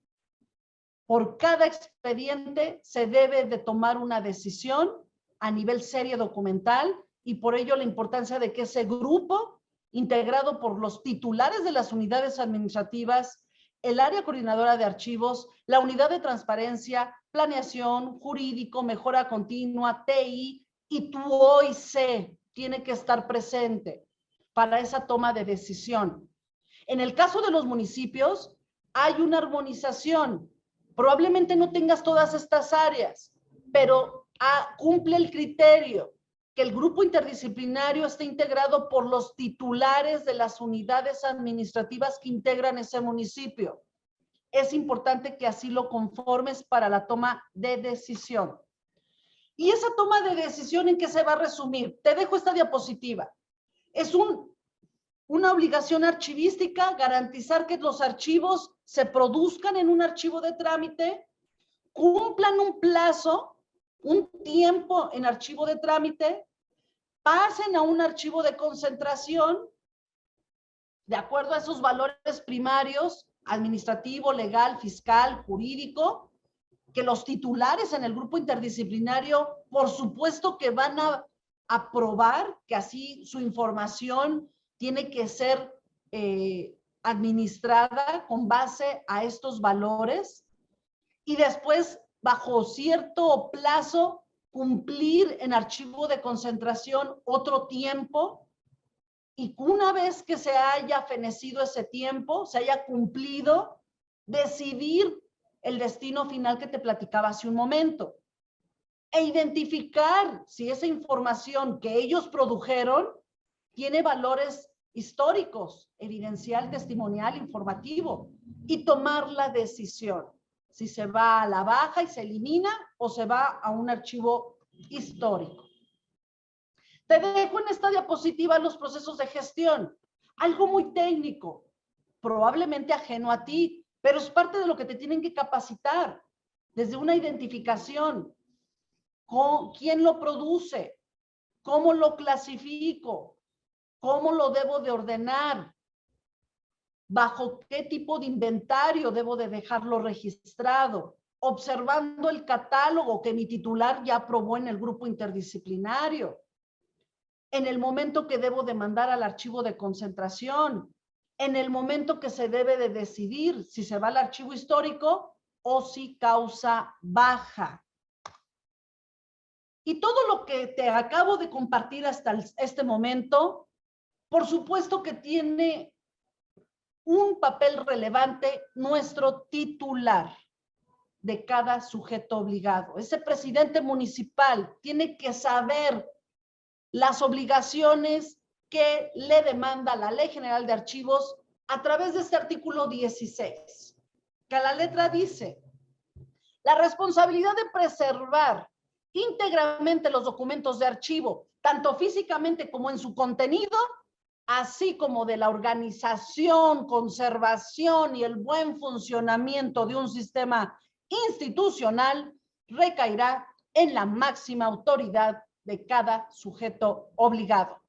Por cada expediente se debe de tomar una decisión a nivel serie documental y por ello la importancia de que ese grupo, integrado por los titulares de las unidades administrativas, el área coordinadora de archivos, la unidad de transparencia, planeación, jurídico, mejora continua, TI y tu OIC tiene que estar presente para esa toma de decisión. En el caso de los municipios, hay una armonización. Probablemente no tengas todas estas áreas, pero cumple el criterio que el grupo interdisciplinario esté integrado por los titulares de las unidades administrativas que integran ese municipio. Es importante que así lo conformes para la toma de decisión. ¿Y esa toma de decisión en qué se va a resumir? Te dejo esta diapositiva. Es una obligación archivística, garantizar que los archivos se produzcan en un archivo de trámite, cumplan un plazo, un tiempo en archivo de trámite, pasen a un archivo de concentración, de acuerdo a esos valores primarios, administrativo, legal, fiscal, jurídico, que los titulares en el grupo interdisciplinario, por supuesto que van a aprobar que así su información tiene que ser administrada con base a estos valores y después, bajo cierto plazo, cumplir en archivo de concentración otro tiempo y una vez que se haya fenecido ese tiempo, se haya cumplido, decidir el destino final que te platicaba hace un momento e identificar si esa información que ellos produjeron tiene valores históricos, evidencial, testimonial, informativo y tomar la decisión si se va a la baja y se elimina o se va a un archivo histórico. Te dejo en esta diapositiva los procesos de gestión, algo muy técnico, probablemente ajeno a ti, pero es parte de lo que te tienen que capacitar, desde una identificación, quién lo produce, cómo lo clasifico, cómo lo debo de ordenar, bajo qué tipo de inventario debo de dejarlo registrado, observando el catálogo que mi titular ya aprobó en el grupo interdisciplinario, en el momento que debo de mandar al archivo de concentración, en el momento que se debe de decidir si se va al archivo histórico o si causa baja. Y todo lo que te acabo de compartir hasta este momento, por supuesto que tiene un papel relevante nuestro titular de cada sujeto obligado. Ese presidente municipal tiene que saber las obligaciones que le demanda la Ley General de Archivos a través de este artículo 16, que a la letra dice: la responsabilidad de preservar íntegramente los documentos de archivo, tanto físicamente como en su contenido, así como de la organización, conservación y el buen funcionamiento de un sistema institucional, recaerá en la máxima autoridad de cada sujeto obligado.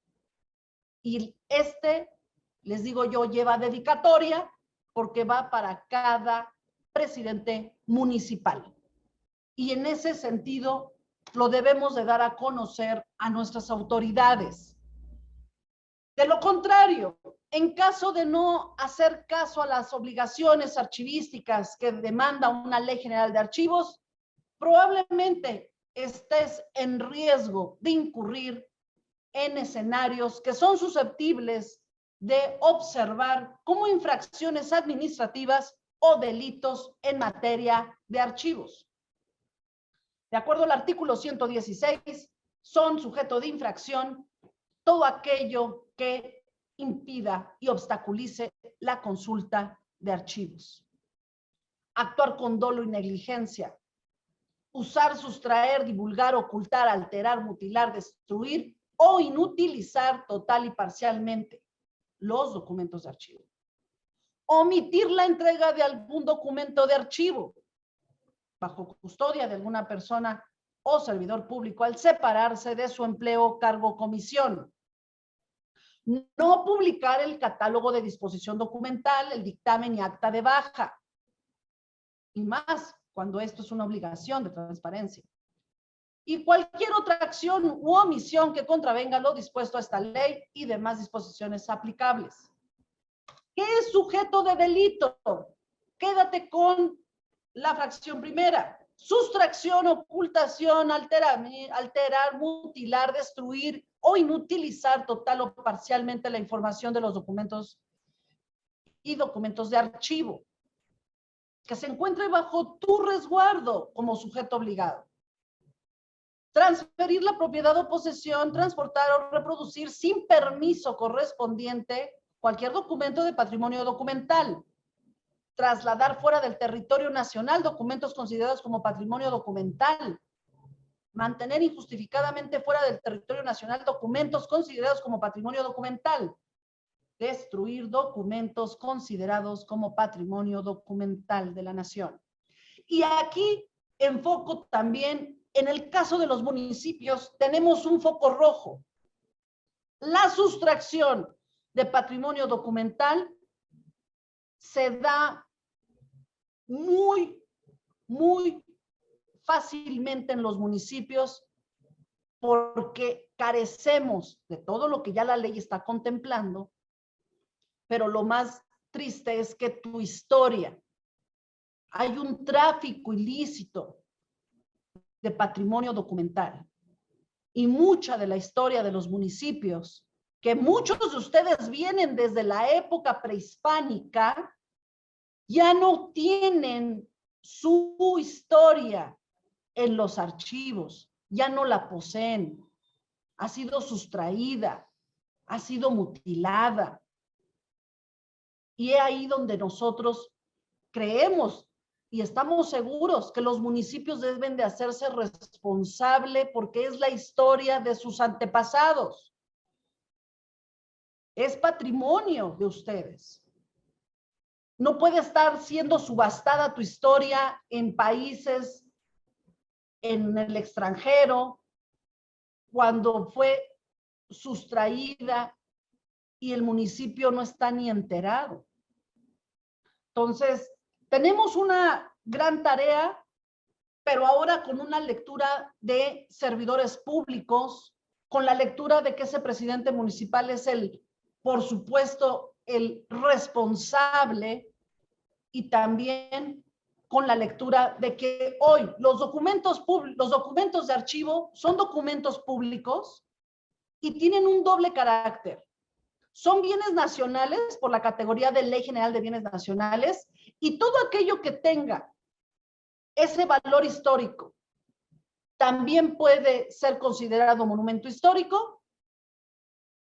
Y les digo yo, lleva dedicatoria porque va para cada presidente municipal. Y en ese sentido, lo debemos de dar a conocer a nuestras autoridades. De lo contrario, en caso de no hacer caso a las obligaciones archivísticas que demanda una Ley General de Archivos, probablemente estés en riesgo de incurrir en escenarios que son susceptibles de observar como infracciones administrativas o delitos en materia de archivos. De acuerdo al artículo 116, son sujeto de infracción todo aquello que impida y obstaculice la consulta de archivos. Actuar con dolo y negligencia. Usar, sustraer, divulgar, ocultar, alterar, mutilar, destruir o inutilizar total y parcialmente los documentos de archivo. Omitir la entrega de algún documento de archivo bajo custodia de alguna persona o servidor público al separarse de su empleo, cargo o comisión. No publicar el catálogo de disposición documental, el dictamen y acta de baja. Y más cuando esto es una obligación de transparencia. Y cualquier otra acción u omisión que contravenga lo dispuesto a esta ley y demás disposiciones aplicables. ¿Qué es sujeto de delito? Quédate con la fracción primera. Sustracción, ocultación, alterar, mutilar, destruir o inutilizar total o parcialmente la información de los documentos y documentos de archivo que se encuentre bajo tu resguardo como sujeto obligado. Transferir la propiedad o posesión, transportar o reproducir sin permiso correspondiente cualquier documento de patrimonio documental. Trasladar fuera del territorio nacional documentos considerados como patrimonio documental. Mantener injustificadamente fuera del territorio nacional documentos considerados como patrimonio documental. Destruir documentos considerados como patrimonio documental de la nación. Y aquí enfoco también, en el caso de los municipios, tenemos un foco rojo. La sustracción de patrimonio documental se da muy fácilmente en los municipios porque carecemos de todo lo que ya la ley está contemplando, pero lo más triste es que tu historia, hay un tráfico ilícito de patrimonio documental y mucha de la historia de los municipios, que muchos de ustedes vienen desde la época prehispánica, ya no tienen su historia en los archivos, ya no la poseen, ha sido sustraída, ha sido mutilada. Y es ahí donde nosotros creemos y estamos seguros que los municipios deben de hacerse responsable porque es la historia de sus antepasados. Es patrimonio de ustedes. No puede estar siendo subastada tu historia en países, en el extranjero, cuando fue sustraída y el municipio no está ni enterado. Entonces, tenemos una gran tarea, pero ahora con una lectura de servidores públicos, con la lectura de que ese presidente municipal es por supuesto, el responsable, y también con la lectura de que hoy los documentos de archivo son documentos públicos y tienen un doble carácter. Son bienes nacionales por la categoría de Ley General de Bienes Nacionales, y todo aquello que tenga ese valor histórico también puede ser considerado monumento histórico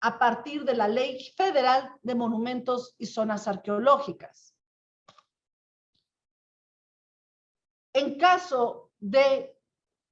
a partir de la Ley Federal de Monumentos y Zonas Arqueológicas. En caso de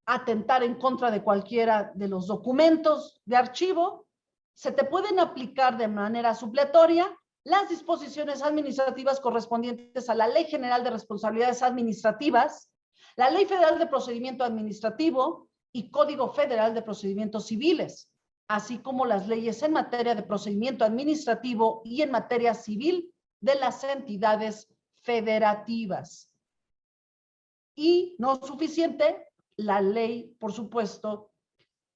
atentar en contra de cualquiera de los documentos de archivo, se te pueden aplicar de manera supletoria las disposiciones administrativas correspondientes a la Ley General de Responsabilidades Administrativas, la Ley Federal de Procedimiento Administrativo y Código Federal de Procedimientos Civiles, así como las leyes en materia de procedimiento administrativo y en materia civil de las entidades federativas. Y no suficiente, la ley, por supuesto,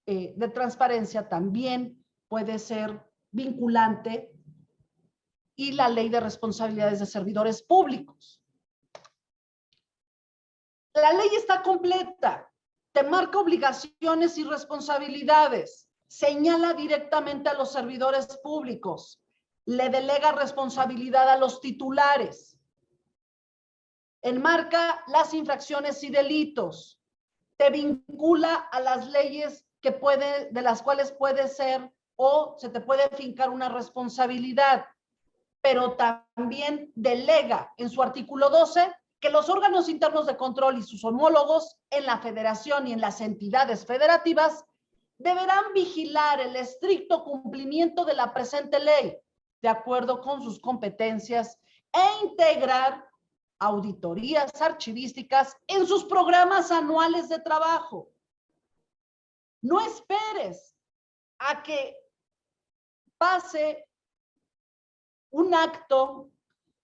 de transparencia también puede ser vinculante, y la ley de responsabilidades de servidores públicos. La ley está completa, te marca obligaciones y responsabilidades, señala directamente a los servidores públicos, le delega responsabilidad a los titulares, enmarca las infracciones y delitos, te vincula a las leyes de las cuales puede ser o se te puede fincar una responsabilidad, pero también delega en su artículo 12 que los órganos internos de control y sus homólogos en la federación y en las entidades federativas deberán vigilar el estricto cumplimiento de la presente ley, de acuerdo con sus competencias, e integrar auditorías archivísticas en sus programas anuales de trabajo. No esperes a que pase un acto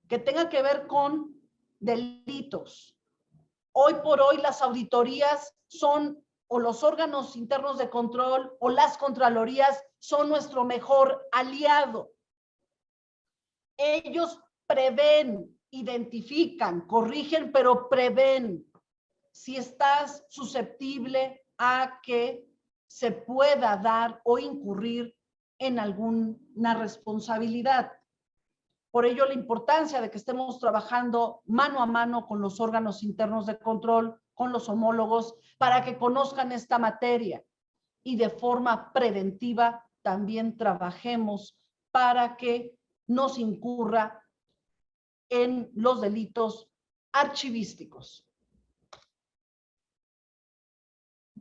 que tenga que ver con delitos. Hoy por hoy las auditorías son, o los órganos internos de control o las contralorías son nuestro mejor aliado. Ellos prevén, identifican, corrigen, pero prevén si estás susceptible a que se pueda dar o incurrir en alguna responsabilidad. Por ello, la importancia de que estemos trabajando mano a mano con los órganos internos de control, con los homólogos, para que conozcan esta materia y de forma preventiva también trabajemos para que no se incurra en los delitos archivísticos.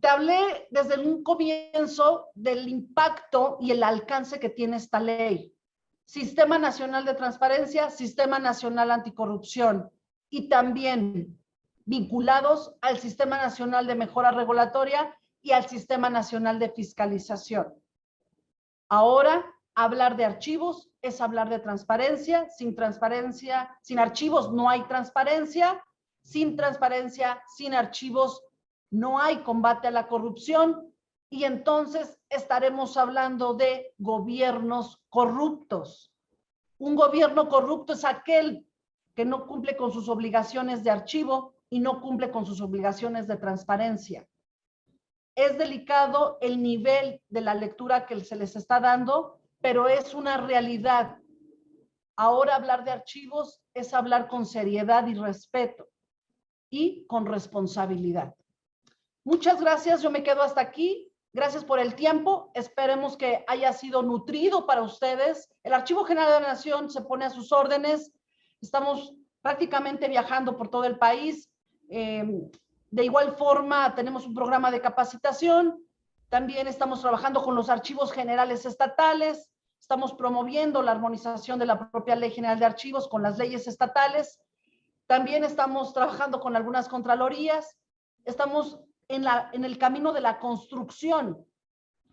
Te hablé desde un comienzo del impacto y el alcance que tiene esta ley. Sistema Nacional de Transparencia, Sistema Nacional Anticorrupción, y también vinculados al Sistema Nacional de Mejora Regulatoria y al Sistema Nacional de Fiscalización. Ahora, hablar de archivos es hablar de transparencia. Sin transparencia, sin archivos no hay transparencia. Sin transparencia, sin archivos no hay combate a la corrupción. Y entonces estaremos hablando de gobiernos corruptos. Un gobierno corrupto es aquel que no cumple con sus obligaciones de archivo y no cumple con sus obligaciones de transparencia. Es delicado el nivel de la lectura que se les está dando, pero es una realidad. Ahora hablar de archivos es hablar con seriedad y respeto y con responsabilidad. Muchas gracias, yo me quedo hasta aquí. Gracias por el tiempo, esperemos que haya sido nutrido para ustedes. El Archivo General de la Nación se pone a sus órdenes, estamos prácticamente viajando por todo el país. De igual forma, tenemos un programa de capacitación, también estamos trabajando con los archivos generales estatales, estamos promoviendo la armonización de la propia Ley General de Archivos con las leyes estatales, también estamos trabajando con algunas contralorías, estamos en el camino de la construcción,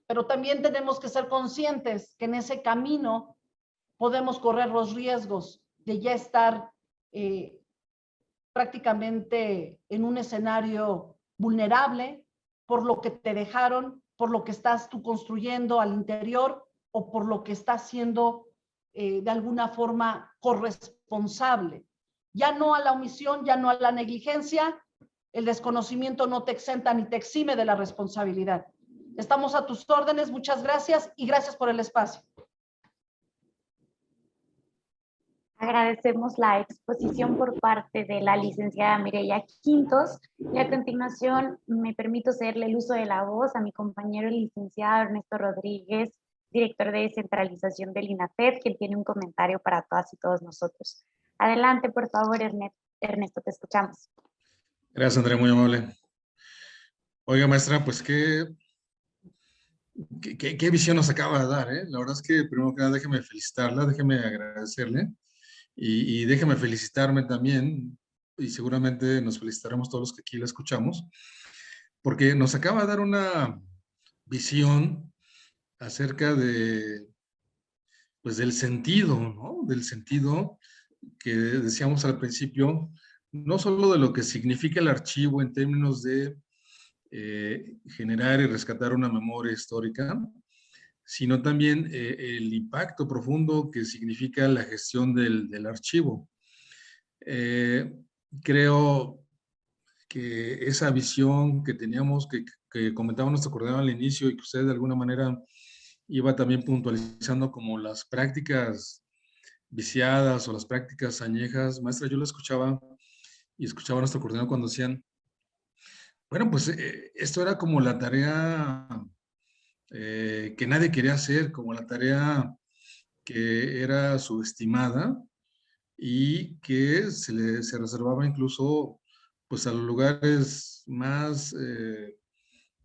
pero también tenemos que ser conscientes que en ese camino podemos correr los riesgos de ya estar prácticamente en un escenario vulnerable por lo que te dejaron, por lo que estás tú construyendo al interior o por lo que estás siendo de alguna forma corresponsable. Ya no a la omisión, ya no a la negligencia. El desconocimiento no te exenta ni te exime de la responsabilidad. Estamos a tus órdenes. Muchas gracias y gracias por el espacio. Agradecemos la exposición por parte de la licenciada Mireya Quintos y a continuación me permito cederle el uso de la voz a mi compañero el licenciado Ernesto Rodríguez, director de descentralización del INAPED, quien tiene un comentario para todas y todos nosotros. Adelante, por favor, Ernesto, te escuchamos. Gracias, Andrea, muy amable. Oiga, maestra, pues qué visión nos acaba de dar, ¿eh? La verdad es que, primero que nada, déjeme felicitarla, déjeme agradecerle y déjeme felicitarme también, y seguramente nos felicitaremos todos los que aquí la escuchamos, porque nos acaba de dar una visión acerca de, pues, del sentido, ¿no? Del sentido que decíamos al principio, no solo de lo que significa el archivo en términos de generar y rescatar una memoria histórica, sino también el impacto profundo que significa la gestión del archivo. Creo que esa visión que teníamos, que comentaba nuestro coordinador al inicio y que usted de alguna manera iba también puntualizando como las prácticas viciadas o las prácticas añejas, maestra, yo la escuchaba y escuchaba a nuestro coordinador cuando decían, bueno, pues esto era como la tarea que nadie quería hacer, como la tarea que era subestimada y que se reservaba incluso pues a los lugares más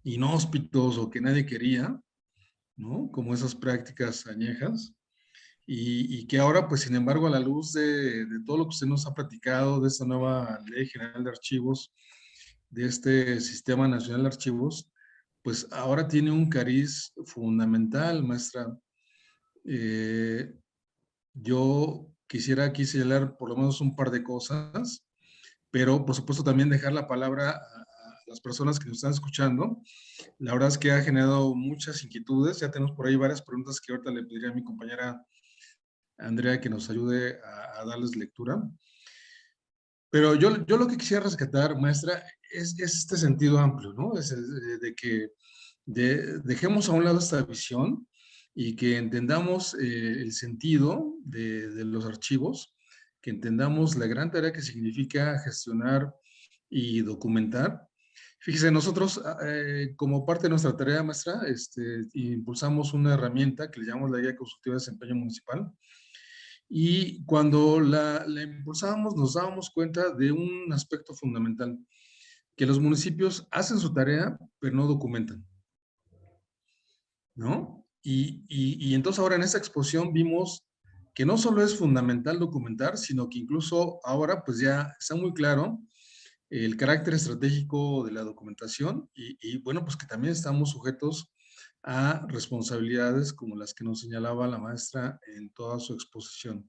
inhóspitos o que nadie quería, ¿no? Como esas prácticas añejas. Y que ahora, pues sin embargo, a la luz de todo lo que usted nos ha platicado, de esta nueva Ley General de Archivos, de este Sistema Nacional de Archivos, pues ahora tiene un cariz fundamental, maestra. Yo quisiera aquí señalar por lo menos un par de cosas, pero por supuesto también dejar la palabra a las personas que nos están escuchando. La verdad es que ha generado muchas inquietudes. Ya tenemos por ahí varias preguntas que ahorita le pediría a mi compañera Andrea que nos ayude a darles lectura. Pero yo lo que quisiera rescatar, maestra, es este sentido amplio, ¿no? Es de que dejemos a un lado esta visión y que entendamos el sentido de los archivos, que entendamos la gran tarea que significa gestionar y documentar. Fíjese, nosotros como parte de nuestra tarea, maestra, impulsamos una herramienta que le llamamos la Guía Consultiva de Desempeño Municipal. Y cuando la impulsábamos nos dábamos cuenta de un aspecto fundamental, que los municipios hacen su tarea, pero no documentan, ¿no? Y entonces ahora en esta exposición vimos que no solo es fundamental documentar, sino que incluso ahora pues ya está muy claro el carácter estratégico de la documentación y bueno, pues que también estamos sujetos a responsabilidades como las que nos señalaba la maestra en toda su exposición.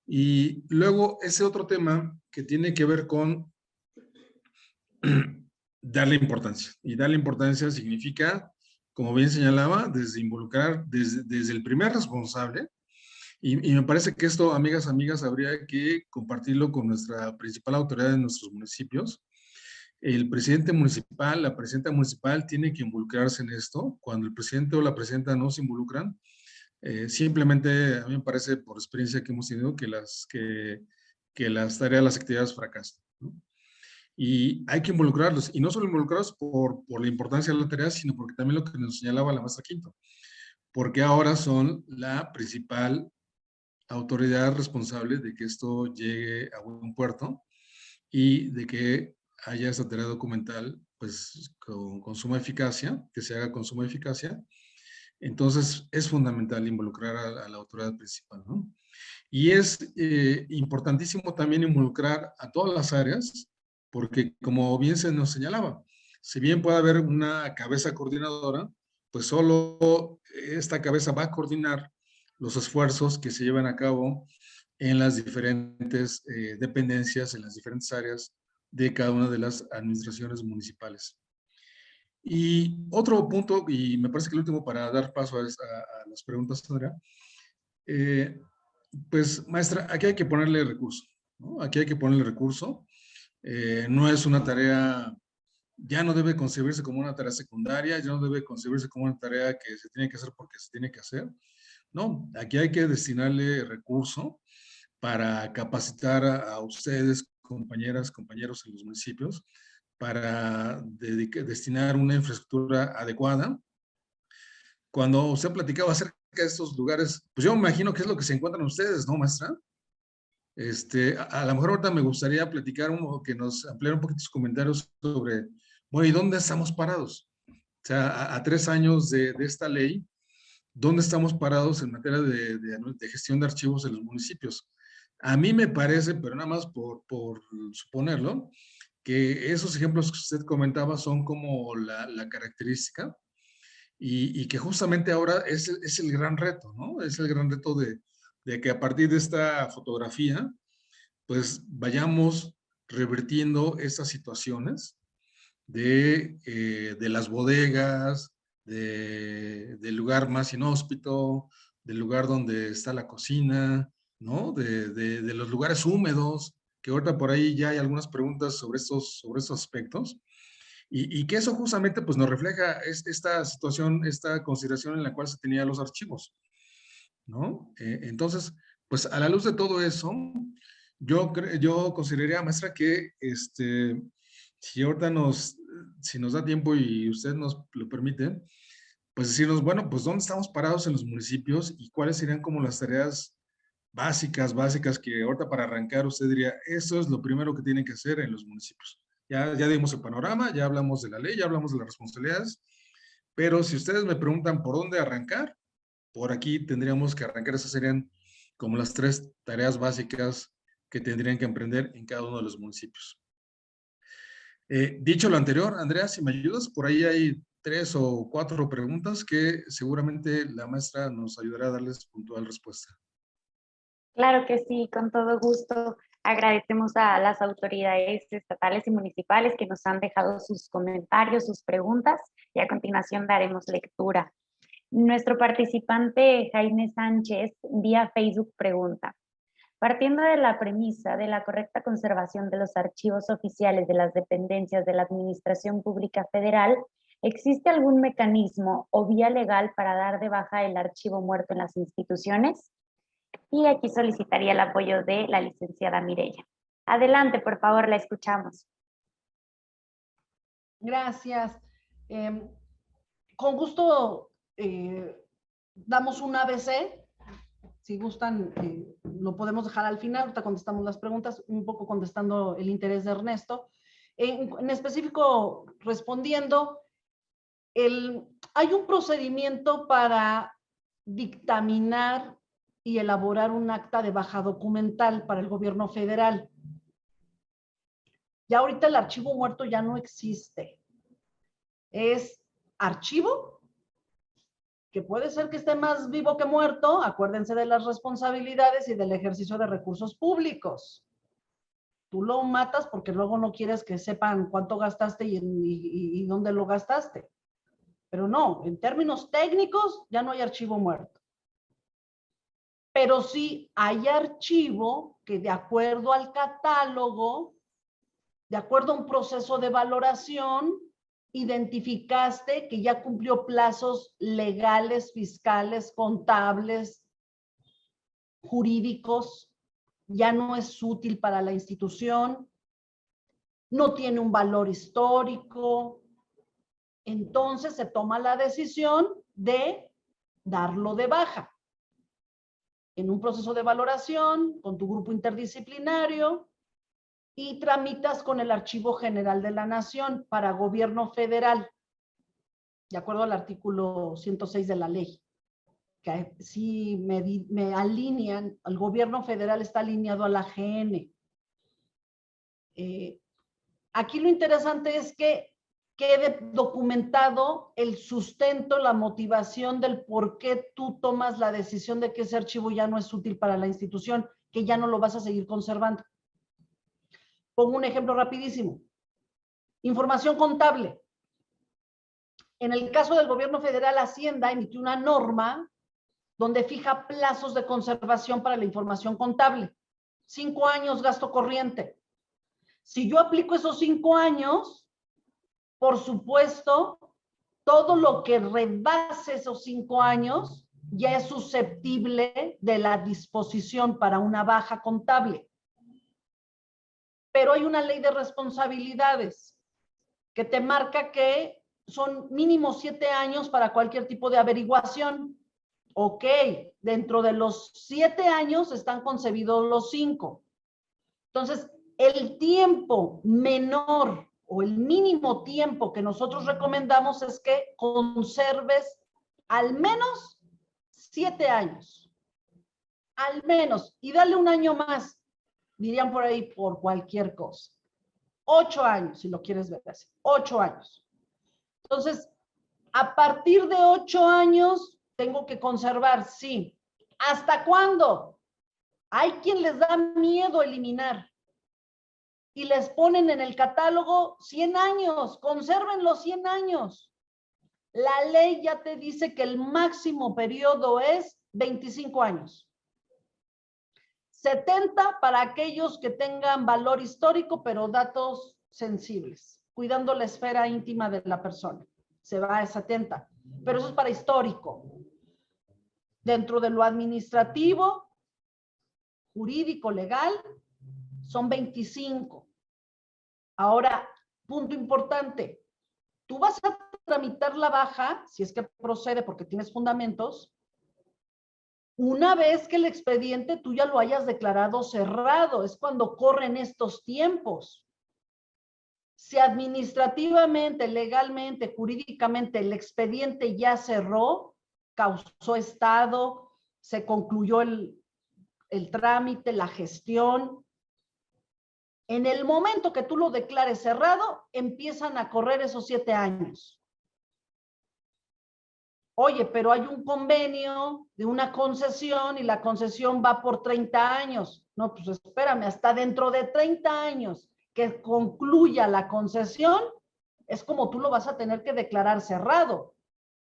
Y luego ese otro tema que tiene que ver con darle importancia. Y darle importancia significa, como bien señalaba, desde involucrar, desde el primer responsable. Y me parece que esto, amigas, habría que compartirlo con nuestra principal autoridad en nuestros municipios. El presidente municipal, la presidenta municipal tiene que involucrarse en esto. Cuando el presidente o la presidenta no se involucran, simplemente a mí me parece por experiencia que hemos tenido que las tareas, las actividades fracasan, ¿no? Y hay que involucrarlos, y no solo involucrarlos por la importancia de la tarea, sino porque también lo que nos señalaba la maestra Quinto, porque ahora son la principal autoridad responsable de que esto llegue a buen puerto y de que haya esta tarea documental pues con suma eficacia, que se haga con suma eficacia. Entonces es fundamental involucrar a la autoridad principal, ¿no? Y es importantísimo también involucrar a todas las áreas, porque como bien se nos señalaba, si bien puede haber una cabeza coordinadora, pues solo esta cabeza va a coordinar los esfuerzos que se llevan a cabo en las diferentes dependencias, en las diferentes áreas de cada una de las administraciones municipales. Y otro punto, y me parece que el último para dar paso a las preguntas, Andrea, pues maestra, aquí hay que ponerle recurso, ¿no? Aquí hay que ponerle recurso. No es una tarea, ya no debe concebirse como una tarea secundaria, ya no debe concebirse como una tarea que se tiene que hacer porque se tiene que hacer. No, aquí hay que destinarle recurso para capacitar a ustedes, compañeras, compañeros en los municipios, para destinar una infraestructura adecuada. Cuando usted platicaba acerca de estos lugares, pues yo me imagino que es lo que se encuentran ustedes, ¿no, maestra? A lo mejor ahorita me gustaría platicar, que nos ampliara un poquito sus comentarios sobre, bueno, ¿y dónde estamos parados? O sea, a 3 años de esta ley, ¿dónde estamos parados en materia de gestión de archivos en los municipios? A mí me parece, pero nada más por suponerlo, que esos ejemplos que usted comentaba son como la característica y que justamente ahora es el gran reto, ¿no? Es el gran reto de que a partir de esta fotografía, pues vayamos revirtiendo estas situaciones de las bodegas, del lugar más inhóspito, del lugar donde está la cocina, ¿no? De los lugares húmedos, que ahorita por ahí ya hay algunas preguntas sobre estos aspectos, y que eso justamente pues nos refleja esta situación, esta consideración en la cual se tenían los archivos, ¿no? Entonces, pues a la luz de todo eso, yo consideraría, maestra, que si ahorita si nos da tiempo y usted nos lo permite, pues decirnos, bueno, pues dónde estamos parados en los municipios y cuáles serían como las tareas básicas que ahorita para arrancar usted diría, eso es lo primero que tienen que hacer en los municipios. Ya dimos el panorama, ya hablamos de la ley, ya hablamos de las responsabilidades, pero si ustedes me preguntan por dónde arrancar, por aquí tendríamos que arrancar. Esas serían como las 3 tareas básicas que tendrían que emprender en cada uno de los municipios. Dicho lo anterior, Andrea, si me ayudas, por ahí hay 3 o 4 preguntas que seguramente la maestra nos ayudará a darles puntual respuesta. Claro que sí, con todo gusto. Agradecemos a las autoridades estatales y municipales que nos han dejado sus comentarios, sus preguntas, y a continuación daremos lectura. Nuestro participante Jaime Sánchez vía Facebook pregunta: partiendo de la premisa de la correcta conservación de los archivos oficiales de las dependencias de la Administración Pública Federal, ¿existe algún mecanismo o vía legal para dar de baja el archivo muerto en las instituciones? Y aquí solicitaría el apoyo de la licenciada Mireya. Adelante, por favor, la escuchamos. Gracias. Con gusto damos un ABC. Si gustan, lo podemos dejar al final. Ahorita contestamos las preguntas, un poco contestando el interés de Ernesto. En específico, respondiendo, hay un procedimiento para dictaminar y elaborar un acta de baja documental para el gobierno federal. Ya ahorita el archivo muerto ya no existe. Es archivo, que puede ser que esté más vivo que muerto. Acuérdense de las responsabilidades y del ejercicio de recursos públicos. Tú lo matas porque luego no quieres que sepan cuánto gastaste y dónde lo gastaste. Pero no, en términos técnicos ya no hay archivo muerto. Pero sí hay archivo que, de acuerdo al catálogo, de acuerdo a un proceso de valoración, identificaste que ya cumplió plazos legales, fiscales, contables, jurídicos, ya no es útil para la institución, no tiene un valor histórico. Entonces se toma la decisión de darlo de baja en un proceso de valoración con tu grupo interdisciplinario y tramitas con el Archivo General de la Nación para gobierno federal, de acuerdo al artículo 106 de la ley, que sí me alinean, el gobierno federal está alineado a la GN. Aquí lo interesante es que quede documentado el sustento, la motivación del por qué tú tomas la decisión de que ese archivo ya no es útil para la institución, que ya no lo vas a seguir conservando. Pongo un ejemplo rapidísimo. Información contable. En el caso del gobierno federal, Hacienda emitió una norma donde fija plazos de conservación para la información contable. 5 años gasto corriente. Si yo aplico esos 5 años, por supuesto, todo lo que rebase esos 5 años ya es susceptible de la disposición para una baja contable. Pero hay una ley de responsabilidades que te marca que son mínimo 7 años para cualquier tipo de averiguación. Ok, dentro de los 7 años están concebidos los 5. Entonces, el tiempo menor o el mínimo tiempo que nosotros recomendamos es que conserves al menos 7 años. Al menos. Y dale un año más. Dirían por ahí, por cualquier cosa. 8 años, si lo quieres ver así. 8 años. Entonces, a partir de 8 años, tengo que conservar, sí. ¿Hasta cuándo? Hay quien les da miedo eliminar y les ponen en el catálogo 100 años, conserven los 100 años. La ley ya te dice que el máximo periodo es 25 años. 70 para aquellos que tengan valor histórico, pero datos sensibles, cuidando la esfera íntima de la persona. Se va a 70, pero eso es para histórico. Dentro de lo administrativo, jurídico, legal, son 25. Ahora, punto importante, tú vas a tramitar la baja, si es que procede porque tienes fundamentos, una vez que el expediente tú ya lo hayas declarado cerrado, es cuando corren estos tiempos. Si administrativamente, legalmente, jurídicamente el expediente ya cerró, causó estado, se concluyó el trámite, la gestión, en el momento que tú lo declares cerrado, empiezan a correr esos 7 años. Oye, pero hay un convenio de una concesión y la concesión va por 30 años. No, pues espérame, hasta dentro de 30 años que concluya la concesión, es como tú lo vas a tener que declarar cerrado,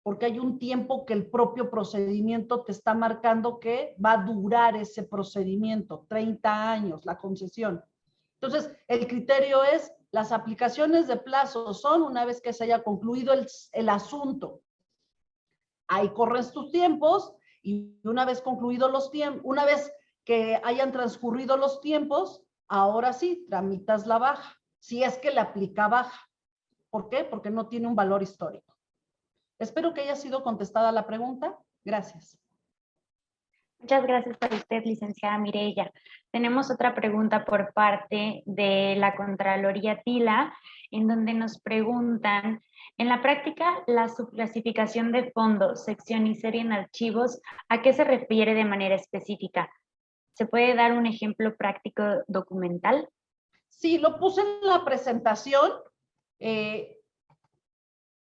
porque hay un tiempo que el propio procedimiento te está marcando que va a durar ese procedimiento, 30 años, la concesión. Entonces, el criterio es, las aplicaciones de plazo son una vez que se haya concluido el asunto. Ahí corres tus tiempos y una vez concluidos los tiempos, una vez que hayan transcurrido los tiempos, ahora sí, tramitas la baja, si es que le aplica baja. ¿Por qué? Porque no tiene un valor histórico. Espero que haya sido contestada la pregunta. Gracias. Muchas gracias para usted, licenciada Mireya. Tenemos otra pregunta por parte de la Contraloría TILA, en donde nos preguntan, en la práctica, la subclasificación de fondos, sección y serie en archivos, ¿a qué se refiere de manera específica? ¿Se puede dar un ejemplo práctico documental? Sí, lo puse en la presentación. En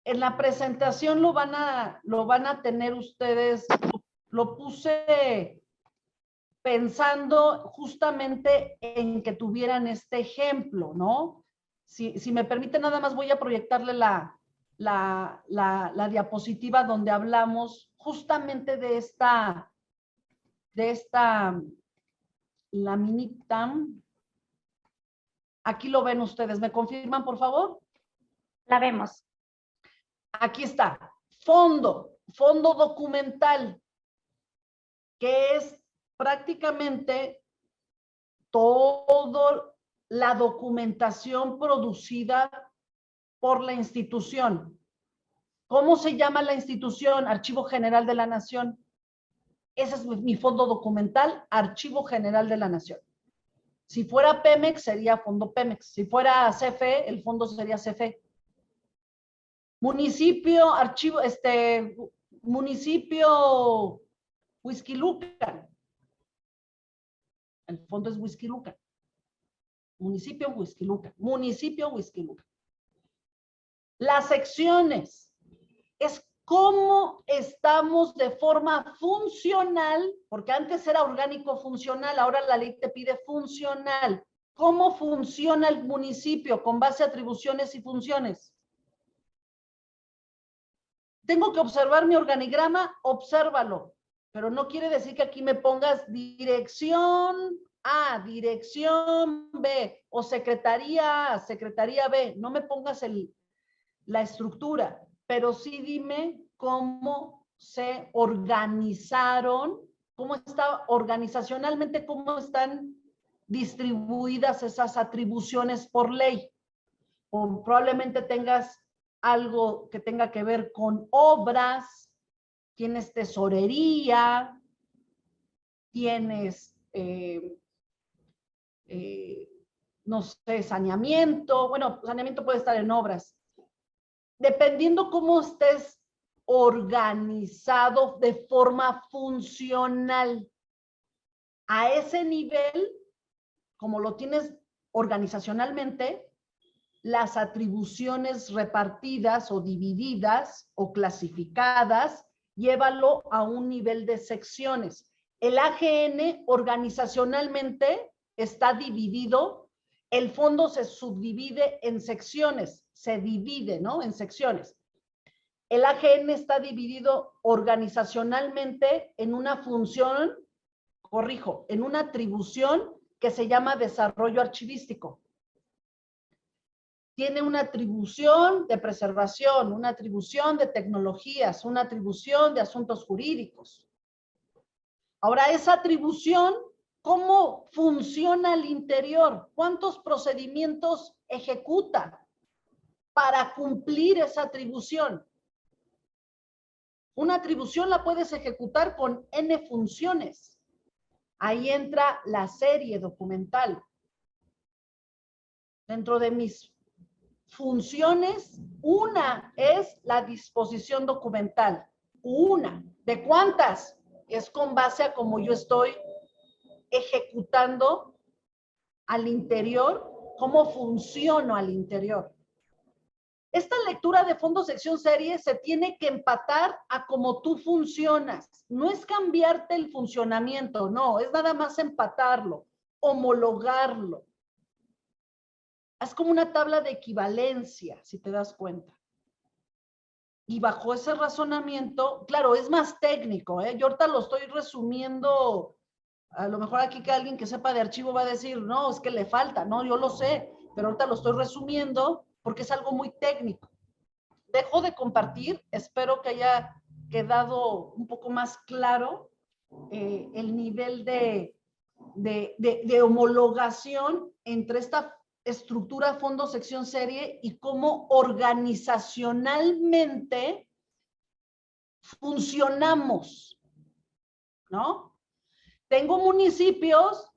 la presentación lo van a tener ustedes. Lo puse pensando justamente en que tuvieran este ejemplo, ¿no? Si me permite, nada más voy a proyectarle la diapositiva donde hablamos justamente de esta laminita. Aquí lo ven ustedes. ¿Me confirman, por favor? La vemos. Aquí está. Fondo documental, que es prácticamente toda la documentación producida por la institución. ¿Cómo se llama la institución? Archivo General de la Nación. Ese es mi fondo documental, Archivo General de la Nación. Si fuera Pemex, sería Fondo Pemex. Si fuera CFE, el fondo sería CFE. Municipio, archivo, municipio Huixquilucan. El fondo es Huixquilucan. Municipio Huixquilucan. Municipio Huixquilucan. Las secciones es cómo estamos de forma funcional, porque antes era orgánico funcional, ahora la ley te pide funcional. ¿Cómo funciona el municipio con base a atribuciones y funciones? Tengo que observar mi organigrama, obsérvalo, pero no quiere decir que aquí me pongas dirección A, dirección B, o secretaría A, secretaría B. No me pongas la estructura, pero sí dime cómo se organizaron, cómo está organizacionalmente, cómo están distribuidas esas atribuciones por ley. O probablemente tengas algo que tenga que ver con obras, tienes tesorería, tienes, no sé, saneamiento. Bueno, saneamiento puede estar en obras. Dependiendo cómo estés organizado de forma funcional. A ese nivel, como lo tienes organizacionalmente, las atribuciones repartidas o divididas o clasificadas, llévalo a un nivel de secciones. El AGN organizacionalmente está dividido, el fondo se subdivide en secciones, se divide, ¿no? En secciones. El AGN está dividido organizacionalmente en una función, corrijo, en una atribución que se llama desarrollo archivístico. Tiene una atribución de preservación, una atribución de tecnologías, una atribución de asuntos jurídicos. Ahora, esa atribución, ¿cómo funciona al interior? ¿Cuántos procedimientos ejecuta para cumplir esa atribución? Una atribución la puedes ejecutar con N funciones. Ahí entra la serie documental. Dentro de mis funciones, una es la disposición documental. Una. ¿De cuántas? Es con base a cómo yo estoy ejecutando al interior, cómo funciono al interior. Esta lectura de fondo sección serie se tiene que empatar a cómo tú funcionas. No es cambiarte el funcionamiento, no, es nada más empatarlo, homologarlo. Es como una tabla de equivalencia, si te das cuenta. Y bajo ese razonamiento, claro, es más técnico, ¿eh? Yo ahorita lo estoy resumiendo, a lo mejor aquí que alguien que sepa de archivo va a decir, no, es que le falta, no, yo lo sé, pero ahorita lo estoy resumiendo porque es algo muy técnico. Dejo de compartir, espero que haya quedado un poco más claro el nivel de homologación entre esta estructura fondo sección serie y cómo organizacionalmente funcionamos, ¿no? Tengo municipios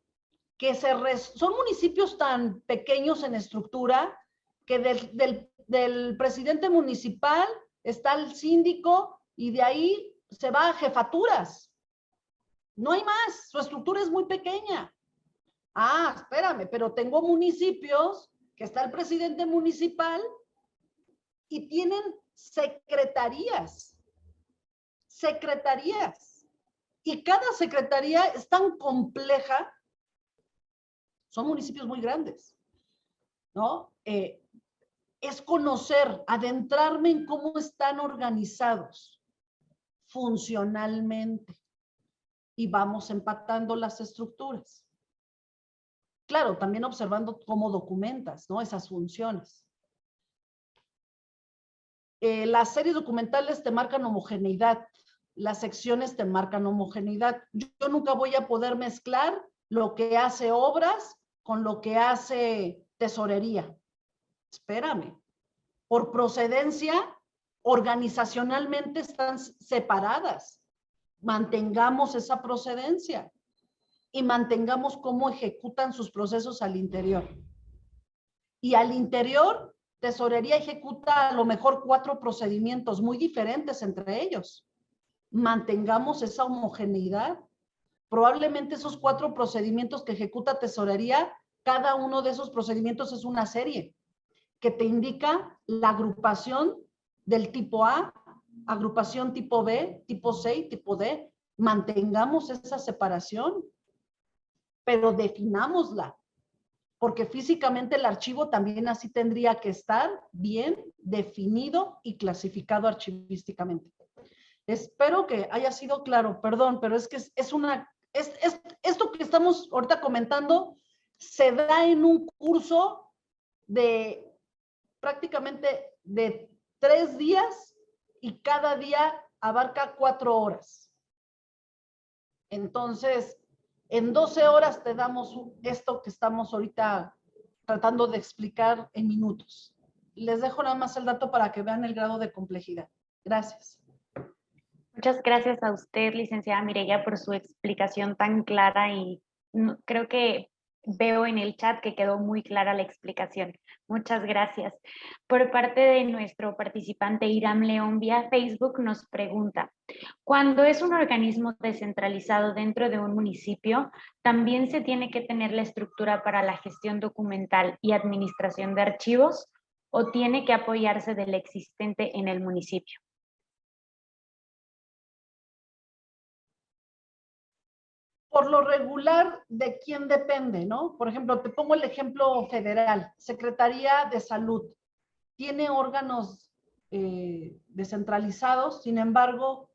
que son municipios tan pequeños en estructura que del presidente municipal está el síndico y de ahí se va a jefaturas. No hay más, su estructura es muy pequeña. Ah, espérame, pero tengo municipios que está el presidente municipal y tienen secretarías. Secretarías. Y cada secretaría es tan compleja. Son municipios muy grandes, ¿no? Es conocer, adentrarme en cómo están organizados funcionalmente y vamos empatando las estructuras. Claro, también observando cómo documentas, ¿no? Esas funciones. Las series documentales te marcan homogeneidad, las secciones te marcan homogeneidad. Yo nunca voy a poder mezclar lo que hace obras con lo que hace tesorería. Espérame. Por procedencia, organizacionalmente están separadas. Mantengamos esa procedencia y mantengamos cómo ejecutan sus procesos al interior. Y al interior, tesorería ejecuta a lo mejor 4 procedimientos muy diferentes entre ellos. Mantengamos esa homogeneidad. Probablemente esos 4 procedimientos que ejecuta tesorería, cada uno de esos procedimientos es una serie. que te indica la agrupación del tipo A, agrupación tipo B, tipo C y tipo D. Mantengamos esa separación, pero definámosla, porque físicamente el archivo también así tendría que estar bien definido y clasificado archivísticamente. Espero que haya sido claro, perdón, pero es que esto que estamos ahorita comentando se da en un curso de prácticamente de 3 días y cada día abarca 4 horas. Entonces, en 12 horas te damos esto que estamos ahorita tratando de explicar en minutos. Les dejo nada más el dato para que vean el grado de complejidad. Gracias. Muchas gracias a usted, licenciada Mireya, por su explicación tan clara y creo que veo en el chat que quedó muy clara la explicación. Muchas gracias. Por parte de nuestro participante Iram León vía Facebook nos pregunta, cuando es un organismo descentralizado dentro de un municipio, ¿también se tiene que tener la estructura para la gestión documental y administración de archivos o tiene que apoyarse del existente en el municipio? Por lo regular, ¿de quién depende, no? Por ejemplo, te pongo el ejemplo federal, Secretaría de Salud. Tiene órganos descentralizados, sin embargo,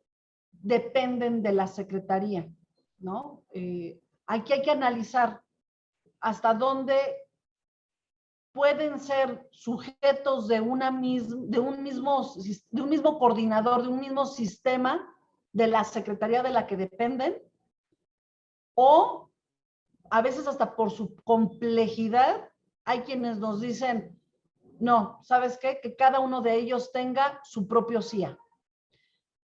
dependen de la Secretaría, ¿no? Aquí hay que analizar hasta dónde pueden ser sujetos de un mismo coordinador, de un mismo sistema de la Secretaría de la que dependen, o a veces hasta por su complejidad, hay quienes nos dicen, no, ¿sabes qué? Que cada uno de ellos tenga su propio CIA.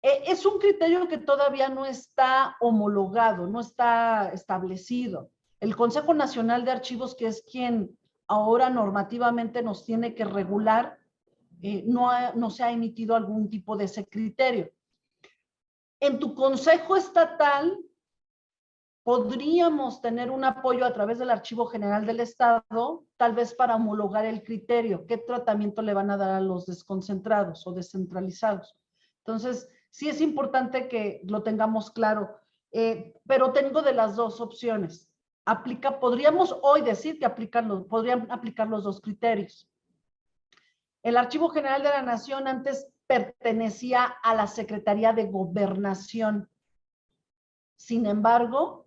Es un criterio que todavía no está homologado, no está establecido. El Consejo Nacional de Archivos, que es quien ahora normativamente nos tiene que regular, no se ha emitido algún tipo de ese criterio. En tu Consejo Estatal, podríamos tener un apoyo a través del Archivo General del Estado, tal vez para homologar el criterio, qué tratamiento le van a dar a los desconcentrados o descentralizados. Entonces, sí es importante que lo tengamos claro, pero tengo de las dos opciones. Podríamos hoy decir que podrían aplicar los dos criterios. El Archivo General de la Nación antes pertenecía a la Secretaría de Gobernación. Sin embargo,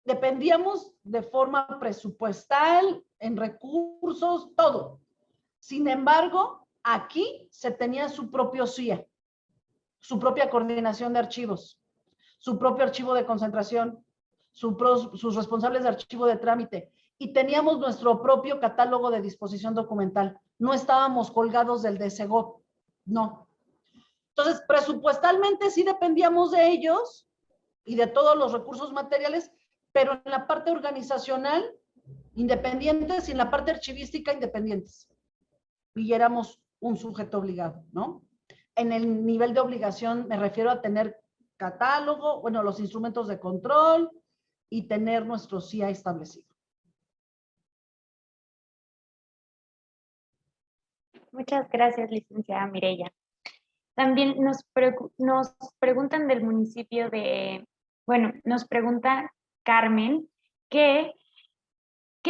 dependíamos de forma presupuestal, en recursos, todo. Sin embargo, aquí se tenía su propio CIA, su propia coordinación de archivos, su propio archivo de concentración, sus responsables de archivo de trámite, y teníamos nuestro propio catálogo de disposición documental. No estábamos colgados del DSGOT, no. Entonces, presupuestalmente sí dependíamos de ellos, y de todos los recursos materiales, pero en la parte organizacional, independientes, y en la parte archivística, independientes. Y éramos un sujeto obligado, ¿no? En el nivel de obligación me refiero a tener catálogo, bueno, los instrumentos de control y tener nuestro CIA establecido. Muchas gracias, licenciada Mireya. También nos preguntan del municipio nos pregunta Carmen ¿qué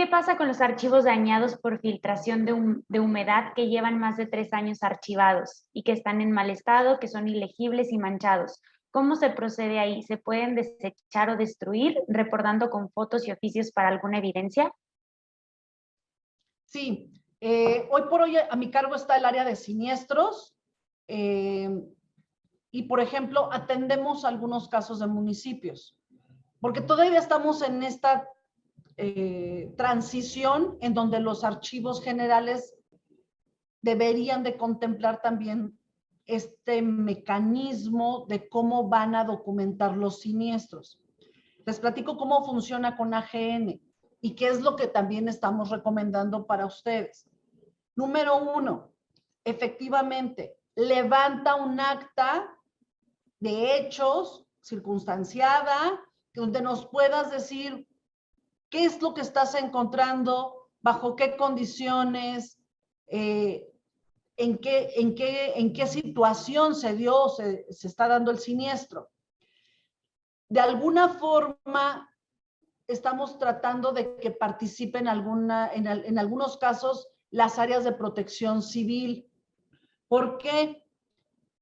pasa con los archivos dañados por filtración de humedad que llevan más de 3 años archivados y que están en mal estado, que son ilegibles y manchados? ¿Cómo se procede ahí? ¿Se pueden desechar o destruir, reportando con fotos y oficios para alguna evidencia? Sí, hoy por hoy a mi cargo está el área de siniestros. Y, por ejemplo, atendemos algunos casos de municipios, porque todavía estamos en esta transición en donde los archivos generales deberían de contemplar también este mecanismo de cómo van a documentar los siniestros. Les platico cómo funciona con AGN y qué es lo que también estamos recomendando para ustedes. Número 1, efectivamente, levanta un acta de hechos circunstanciada, donde nos puedas decir qué es lo que estás encontrando, bajo qué condiciones, en qué situación se dio, se está dando el siniestro. De alguna forma, estamos tratando de que participen en algunos casos las áreas de protección civil. ¿Por qué?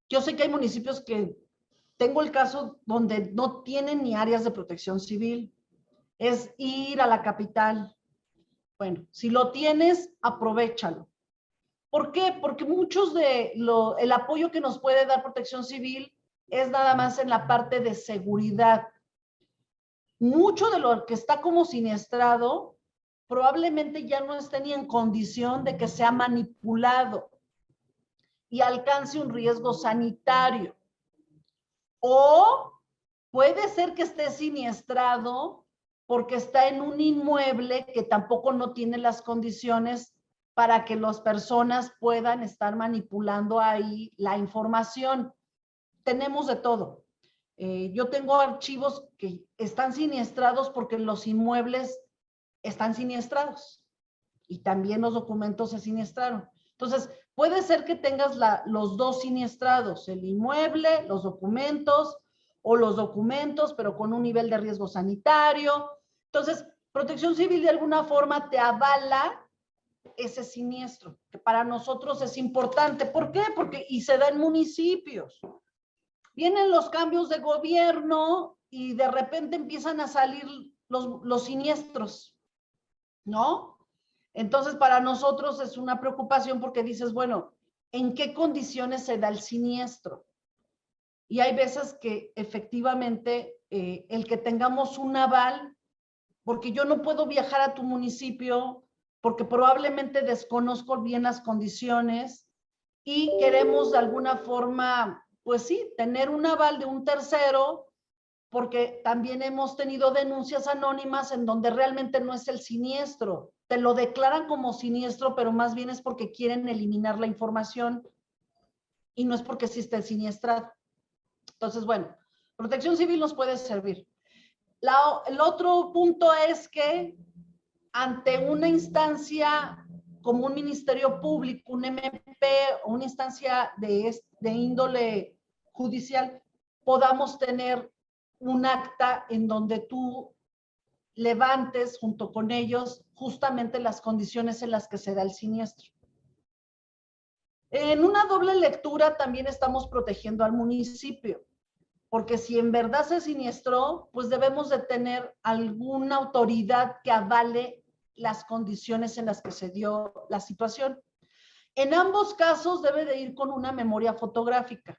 Yo sé que hay municipios que tengo el caso donde no tienen ni áreas de protección civil. Es ir a la capital. Bueno, si lo tienes, aprovéchalo. ¿Por qué? Porque muchos el apoyo que nos puede dar protección civil es nada más en la parte de seguridad. Mucho de lo que está como siniestrado probablemente ya no esté ni en condición de que sea manipulado y alcance un riesgo sanitario. O puede ser que esté siniestrado porque está en un inmueble que tampoco no tiene las condiciones para que las personas puedan estar manipulando ahí la información. Tenemos de todo. Yo tengo archivos que están siniestrados porque los inmuebles están siniestrados y también los documentos se siniestraron. Entonces, puede ser que tengas los dos siniestrados, el inmueble, los documentos, o los documentos, pero con un nivel de riesgo sanitario. Entonces, Protección Civil de alguna forma te avala ese siniestro, que para nosotros es importante. ¿Por qué? Porque y se da en municipios. Vienen los cambios de gobierno y de repente empiezan a salir los siniestros, ¿no? Entonces, para nosotros es una preocupación porque dices, bueno, ¿en qué condiciones se da el siniestro? Y hay veces que efectivamente el que tengamos un aval, porque yo no puedo viajar a tu municipio porque probablemente desconozco bien las condiciones y queremos de alguna forma, pues sí, tener un aval de un tercero, porque también hemos tenido denuncias anónimas en donde realmente no es el siniestro. Te lo declaran como siniestro, pero más bien es porque quieren eliminar la información y no es porque existe el siniestrado. Entonces, bueno, Protección Civil nos puede servir. El otro punto es que ante una instancia como un ministerio público, un MP o una instancia de índole judicial, podamos tener un acta en donde tú levantes junto con ellos justamente las condiciones en las que se da el siniestro. En una doble lectura también estamos protegiendo al municipio, porque si en verdad se siniestró, pues debemos de tener alguna autoridad que avale las condiciones en las que se dio la situación. En ambos casos debe de ir con una memoria fotográfica,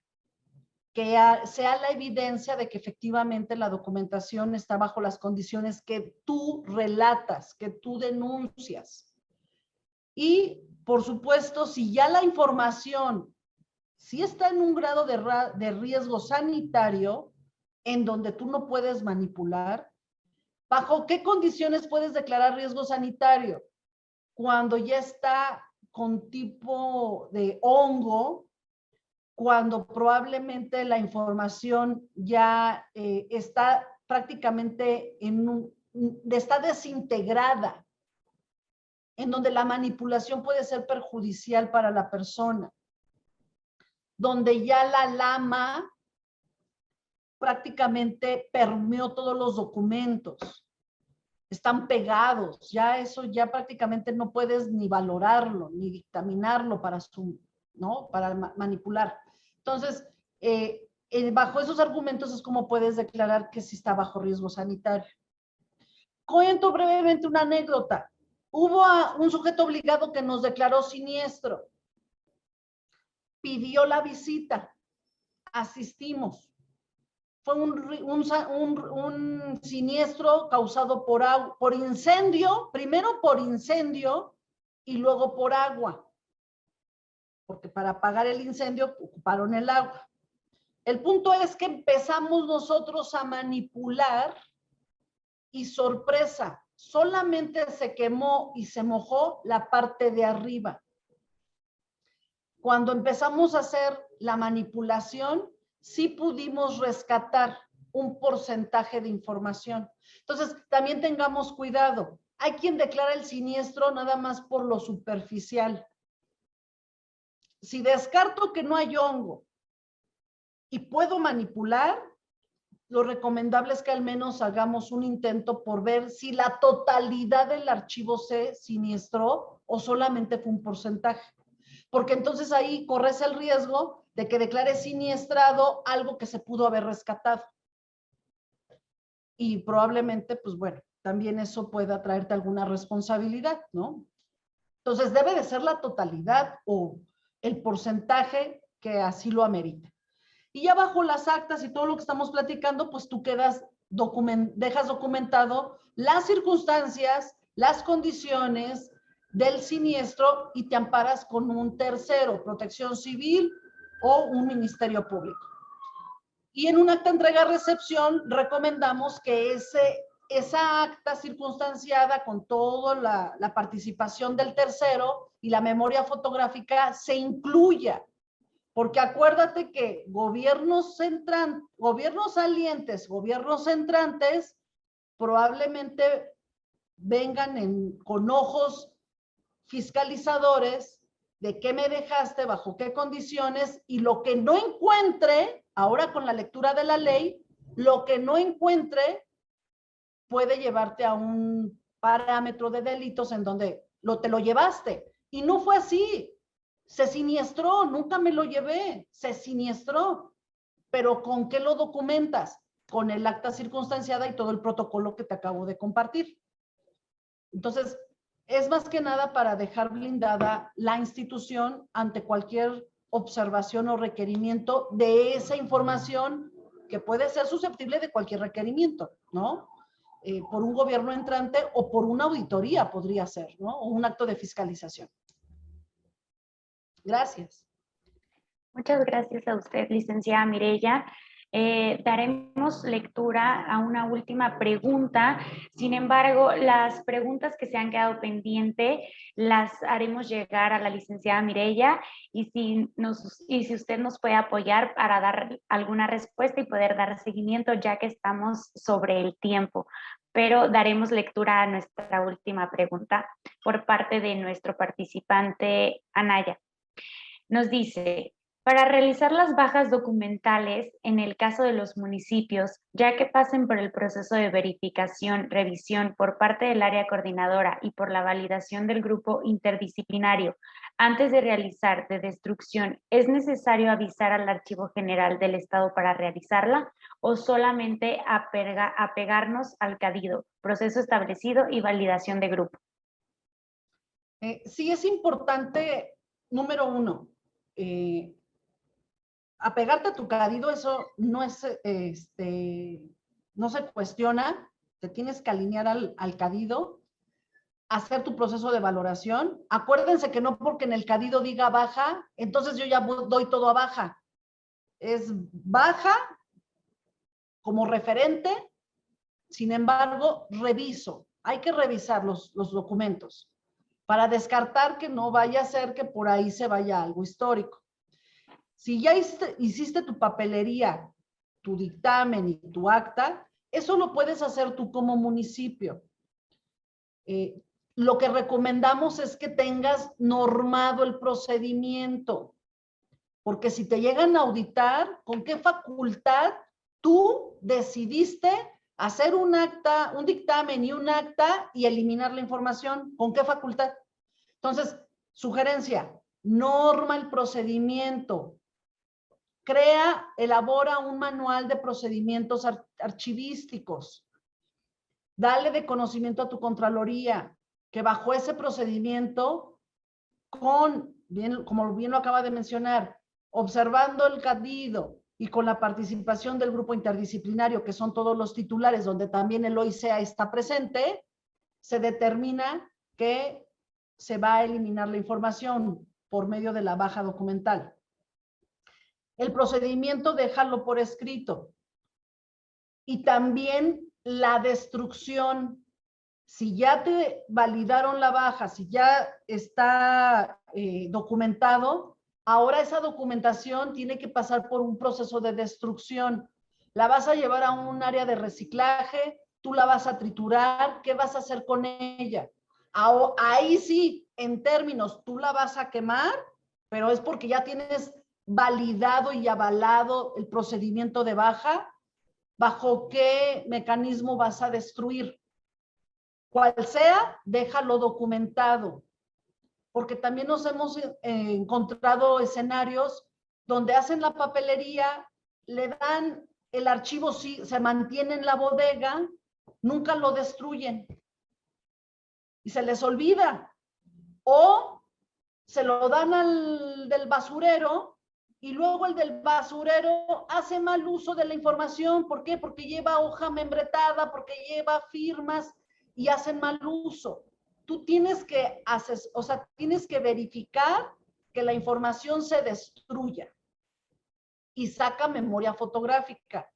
que sea la evidencia de que efectivamente la documentación está bajo las condiciones que tú relatas, que tú denuncias. Y, por supuesto, si ya la información sí está en un grado de riesgo sanitario, en donde tú no puedes manipular, ¿bajo qué condiciones puedes declarar riesgo sanitario? Cuando ya está con tipo de hongo, cuando probablemente la información ya está prácticamente está desintegrada, en donde la manipulación puede ser perjudicial para la persona, donde ya la lama prácticamente permeó todos los documentos, están pegados, ya eso ya prácticamente no puedes ni valorarlo, ni dictaminarlo para manipular. Entonces, bajo esos argumentos es como puedes declarar que sí está bajo riesgo sanitario. Cuento brevemente una anécdota. Hubo un sujeto obligado que nos declaró siniestro. Pidió la visita. Asistimos. Fue un siniestro causado por incendio, primero por incendio y luego por agua. Porque para apagar el incendio ocuparon el agua. El punto es que empezamos nosotros a manipular y sorpresa, solamente se quemó y se mojó la parte de arriba. Cuando empezamos a hacer la manipulación, sí pudimos rescatar un porcentaje de información. Entonces, también tengamos cuidado. Hay quien declara el siniestro nada más por lo superficial. Si descarto que no hay hongo y puedo manipular, lo recomendable es que al menos hagamos un intento por ver si la totalidad del archivo se siniestró o solamente fue un porcentaje. Porque entonces ahí corres el riesgo de que declares siniestrado algo que se pudo haber rescatado. Y probablemente, pues bueno, también eso pueda traerte alguna responsabilidad, ¿no? Entonces debe de ser la totalidad o el porcentaje que así lo amerite. Y ya bajo las actas y todo lo que estamos platicando, pues tú dejas documentado las circunstancias, las condiciones del siniestro y te amparas con un tercero, protección civil o un ministerio público. Y en un acta entrega-recepción recomendamos que esa acta circunstanciada con toda la participación del tercero y la memoria fotográfica se incluya. Porque acuérdate que gobiernos salientes, gobiernos entrantes, probablemente vengan con ojos fiscalizadores de qué me dejaste, bajo qué condiciones, y lo que no encuentre, ahora con la lectura de la ley, lo que no encuentre puede llevarte a un parámetro de delitos en donde te lo llevaste. Y no fue así. Se siniestró, nunca me lo llevé, se siniestró. Pero ¿con qué lo documentas? Con el acta circunstanciada y todo el protocolo que te acabo de compartir. Entonces, es más que nada para dejar blindada la institución ante cualquier observación o requerimiento de esa información que puede ser susceptible de cualquier requerimiento, ¿no? Por un gobierno entrante o por una auditoría podría ser, ¿no? O un acto de fiscalización. Gracias. Muchas gracias a usted, licenciada Mireya. Daremos lectura a una última pregunta. Sin embargo, las preguntas que se han quedado pendientes las haremos llegar a la licenciada Mireya y si usted nos puede apoyar para dar alguna respuesta y poder dar seguimiento, ya que estamos sobre el tiempo. Pero daremos lectura a nuestra última pregunta por parte de nuestro participante, Anaya. Nos dice: para realizar las bajas documentales en el caso de los municipios, ya que pasen por el proceso de verificación, revisión por parte del área coordinadora y por la validación del grupo interdisciplinario, antes de realizar de destrucción, ¿es necesario avisar al Archivo General del Estado para realizarla o solamente apegarnos al CADIDO, proceso establecido y validación de grupo? Sí, es importante, número uno, apegarte a tu CADIDO, eso no se cuestiona, te tienes que alinear al CADIDO, hacer tu proceso de valoración. Acuérdense que no porque en el CADIDO diga baja, entonces yo ya doy todo a baja. Es baja como referente, sin embargo, reviso. Hay que revisar los documentos para descartar que no vaya a ser que por ahí se vaya algo histórico. Si ya hiciste tu papelería, tu dictamen y tu acta, eso lo puedes hacer tú como municipio. Lo que recomendamos es que tengas normado el procedimiento, porque si te llegan a auditar, ¿con qué facultad tú decidiste hacer un acta, un dictamen y un acta y eliminar la información? ¿Con qué facultad? Entonces, sugerencia, norma el procedimiento. Elabora un manual de procedimientos archivísticos. Dale de conocimiento a tu Contraloría que bajo ese procedimiento, como bien lo acaba de mencionar, observando el CADIDO y con la participación del grupo interdisciplinario, que son todos los titulares, donde también el OICEA está presente, se determina que se va a eliminar la información por medio de la baja documental. El procedimiento, déjalo por escrito. Y también la destrucción. Si ya te validaron la baja, si ya está documentado, ahora esa documentación tiene que pasar por un proceso de destrucción. La vas a llevar a un área de reciclaje, tú la vas a triturar, ¿qué vas a hacer con ella? Ahí sí, en términos, tú la vas a quemar, pero es porque ya tienes validado y avalado el procedimiento de baja. ¿Bajo qué mecanismo vas a destruir? Cual sea, déjalo documentado, porque también nos hemos encontrado escenarios donde hacen la papelería, le dan el archivo, sí, se mantiene en la bodega, nunca lo destruyen y se les olvida, o se lo dan al del basurero y luego el del basurero hace mal uso de la información. ¿Por qué? Porque lleva hoja membretada, porque lleva firmas y hacen mal uso. Tú tienes que hacer, o sea, tienes que verificar que la información se destruya y saca memoria fotográfica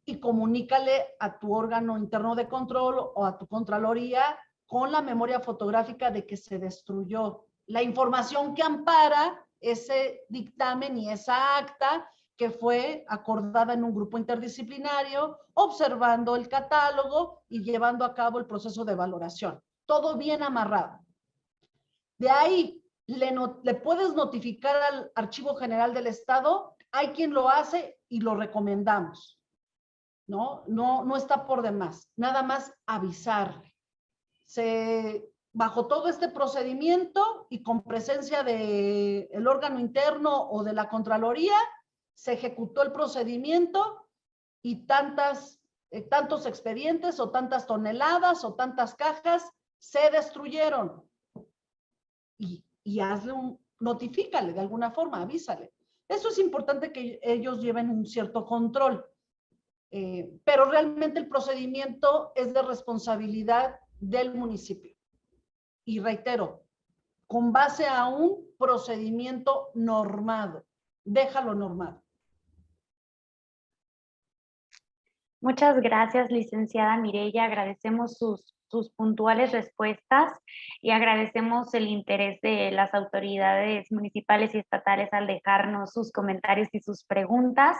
y comunícale a tu órgano interno de control o a tu contraloría con la memoria fotográfica de que se destruyó. La información que ampara ese dictamen y esa acta que fue acordada en un grupo interdisciplinario, observando el catálogo y llevando a cabo el proceso de valoración. Todo bien amarrado. De ahí, le puedes notificar al Archivo General del Estado, hay quien lo hace y lo recomendamos. No está por demás, nada más avisarle. Bajo todo este procedimiento y con presencia del órgano interno o de la Contraloría, se ejecutó el procedimiento y tantos expedientes o tantas toneladas o tantas cajas se destruyeron. Y notifícale de alguna forma, avísale. Eso es importante que ellos lleven un cierto control. Pero realmente el procedimiento es de responsabilidad del municipio. Y reitero, con base a un procedimiento normado. Déjalo normado. Muchas gracias, licenciada Mireya. Agradecemos sus puntuales respuestas y agradecemos el interés de las autoridades municipales y estatales al dejarnos sus comentarios y sus preguntas.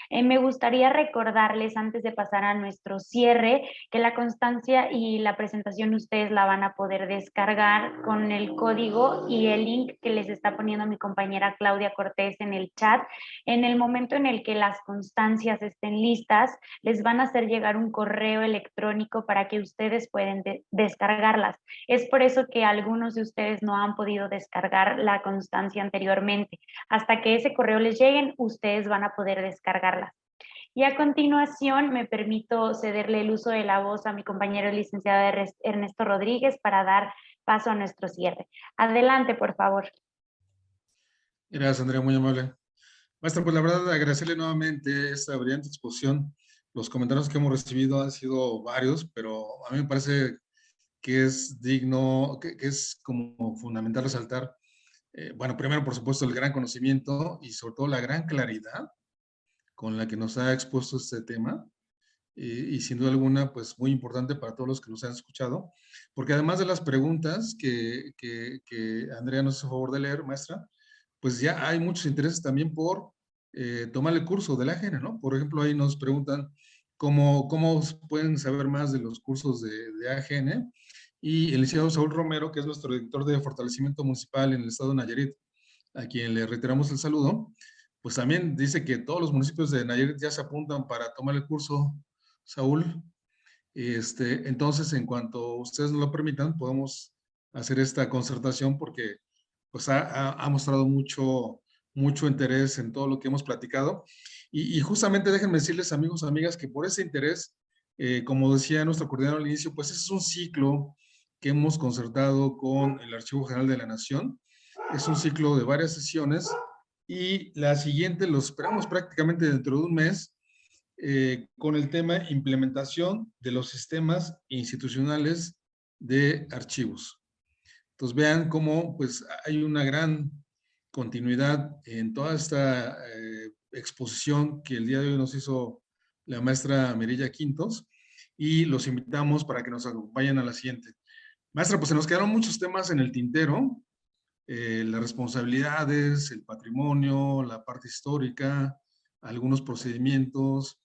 Me gustaría recordarles, antes de pasar a nuestro cierre, que la constancia y la presentación ustedes la van a poder descargar con el código y el link que les está poniendo mi compañera Claudia Cortés en el chat. En el momento en el que las constancias estén listas, les van a hacer llegar un correo electrónico para que ustedes puedan descargarlas. Es por eso que algunos de ustedes no han podido descargar la constancia anteriormente. Hasta que ese correo les llegue, ustedes van a poder descargarlas. Y a continuación me permito cederle el uso de la voz a mi compañero licenciado Ernesto Rodríguez para dar paso a nuestro cierre. Adelante, por favor. Gracias, Andrea, muy amable. Maestra, pues la verdad, agradecerle nuevamente esta brillante exposición. Los comentarios que hemos recibido han sido varios, pero a mí me parece que es digno, que es como fundamental resaltar, bueno, primero, por supuesto, el gran conocimiento y sobre todo la gran claridad con la que nos ha expuesto este tema. Y sin duda alguna, pues muy importante para todos los que nos han escuchado, porque además de las preguntas que Andrea nos hizo favor de leer, maestra, pues ya hay muchos intereses también por tomar el curso de la AGN, ¿no? Por ejemplo, ahí nos preguntan cómo pueden saber más de los cursos de AGN, y el licenciado Saúl Romero, que es nuestro director de fortalecimiento municipal en el estado de Nayarit, a quien le reiteramos el saludo, pues también dice que todos los municipios de Nayarit ya se apuntan para tomar el curso, Saúl. Entonces, en cuanto ustedes nos lo permitan, podemos hacer esta concertación porque pues ha mostrado mucho interés en todo lo que hemos platicado. Y justamente déjenme decirles, amigos, amigas, que por ese interés, como decía nuestro coordinador al inicio, pues es un ciclo que hemos concertado con el Archivo General de la Nación. Es un ciclo de varias sesiones y la siguiente lo esperamos prácticamente dentro de un mes, con el tema implementación de los sistemas institucionales de archivos. Entonces vean cómo pues hay una gran continuidad en toda esta exposición que el día de hoy nos hizo la maestra Mireya Quintos, y los invitamos para que nos acompañen a la siguiente. Maestra, pues se nos quedaron muchos temas en el tintero, las responsabilidades, el patrimonio, la parte histórica, algunos procedimientos,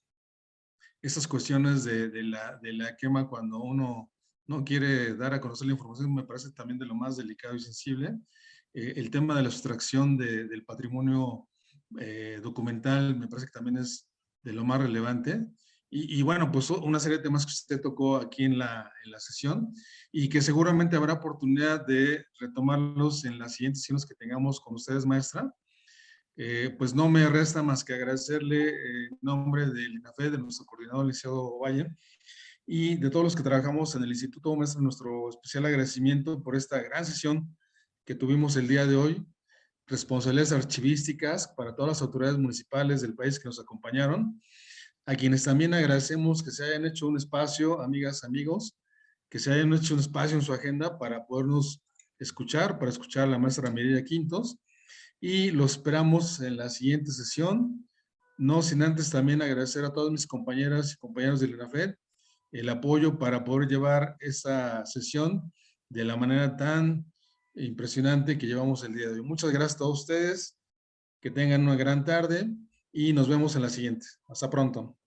esas cuestiones de la quema cuando uno no quiere dar a conocer la información, me parece también de lo más delicado y sensible. El tema de la sustracción del patrimonio documental me parece que también es de lo más relevante. Y bueno, pues una serie de temas que usted tocó aquí en la sesión y que seguramente habrá oportunidad de retomarlos en las siguientes sesiones que tengamos con ustedes, maestra. Pues no me resta más que agradecerle en nombre del INAFED, de nuestro coordinador, licenciado Valle, y de todos los que trabajamos en el Instituto, maestra, nuestro especial agradecimiento por esta gran sesión que tuvimos el día de hoy. Responsabilidades archivísticas para todas las autoridades municipales del país que nos acompañaron, a quienes también agradecemos que se hayan hecho un espacio, amigas, amigos, que se hayan hecho un espacio en su agenda para podernos escuchar, para escuchar a la maestra Mireya Quintos, y lo esperamos en la siguiente sesión, no sin antes también agradecer a todas mis compañeras y compañeros del INAFED el apoyo para poder llevar esta sesión de la manera tan impresionante que llevamos el día de hoy. Muchas gracias a todos ustedes, que tengan una gran tarde y nos vemos en la siguiente. Hasta pronto.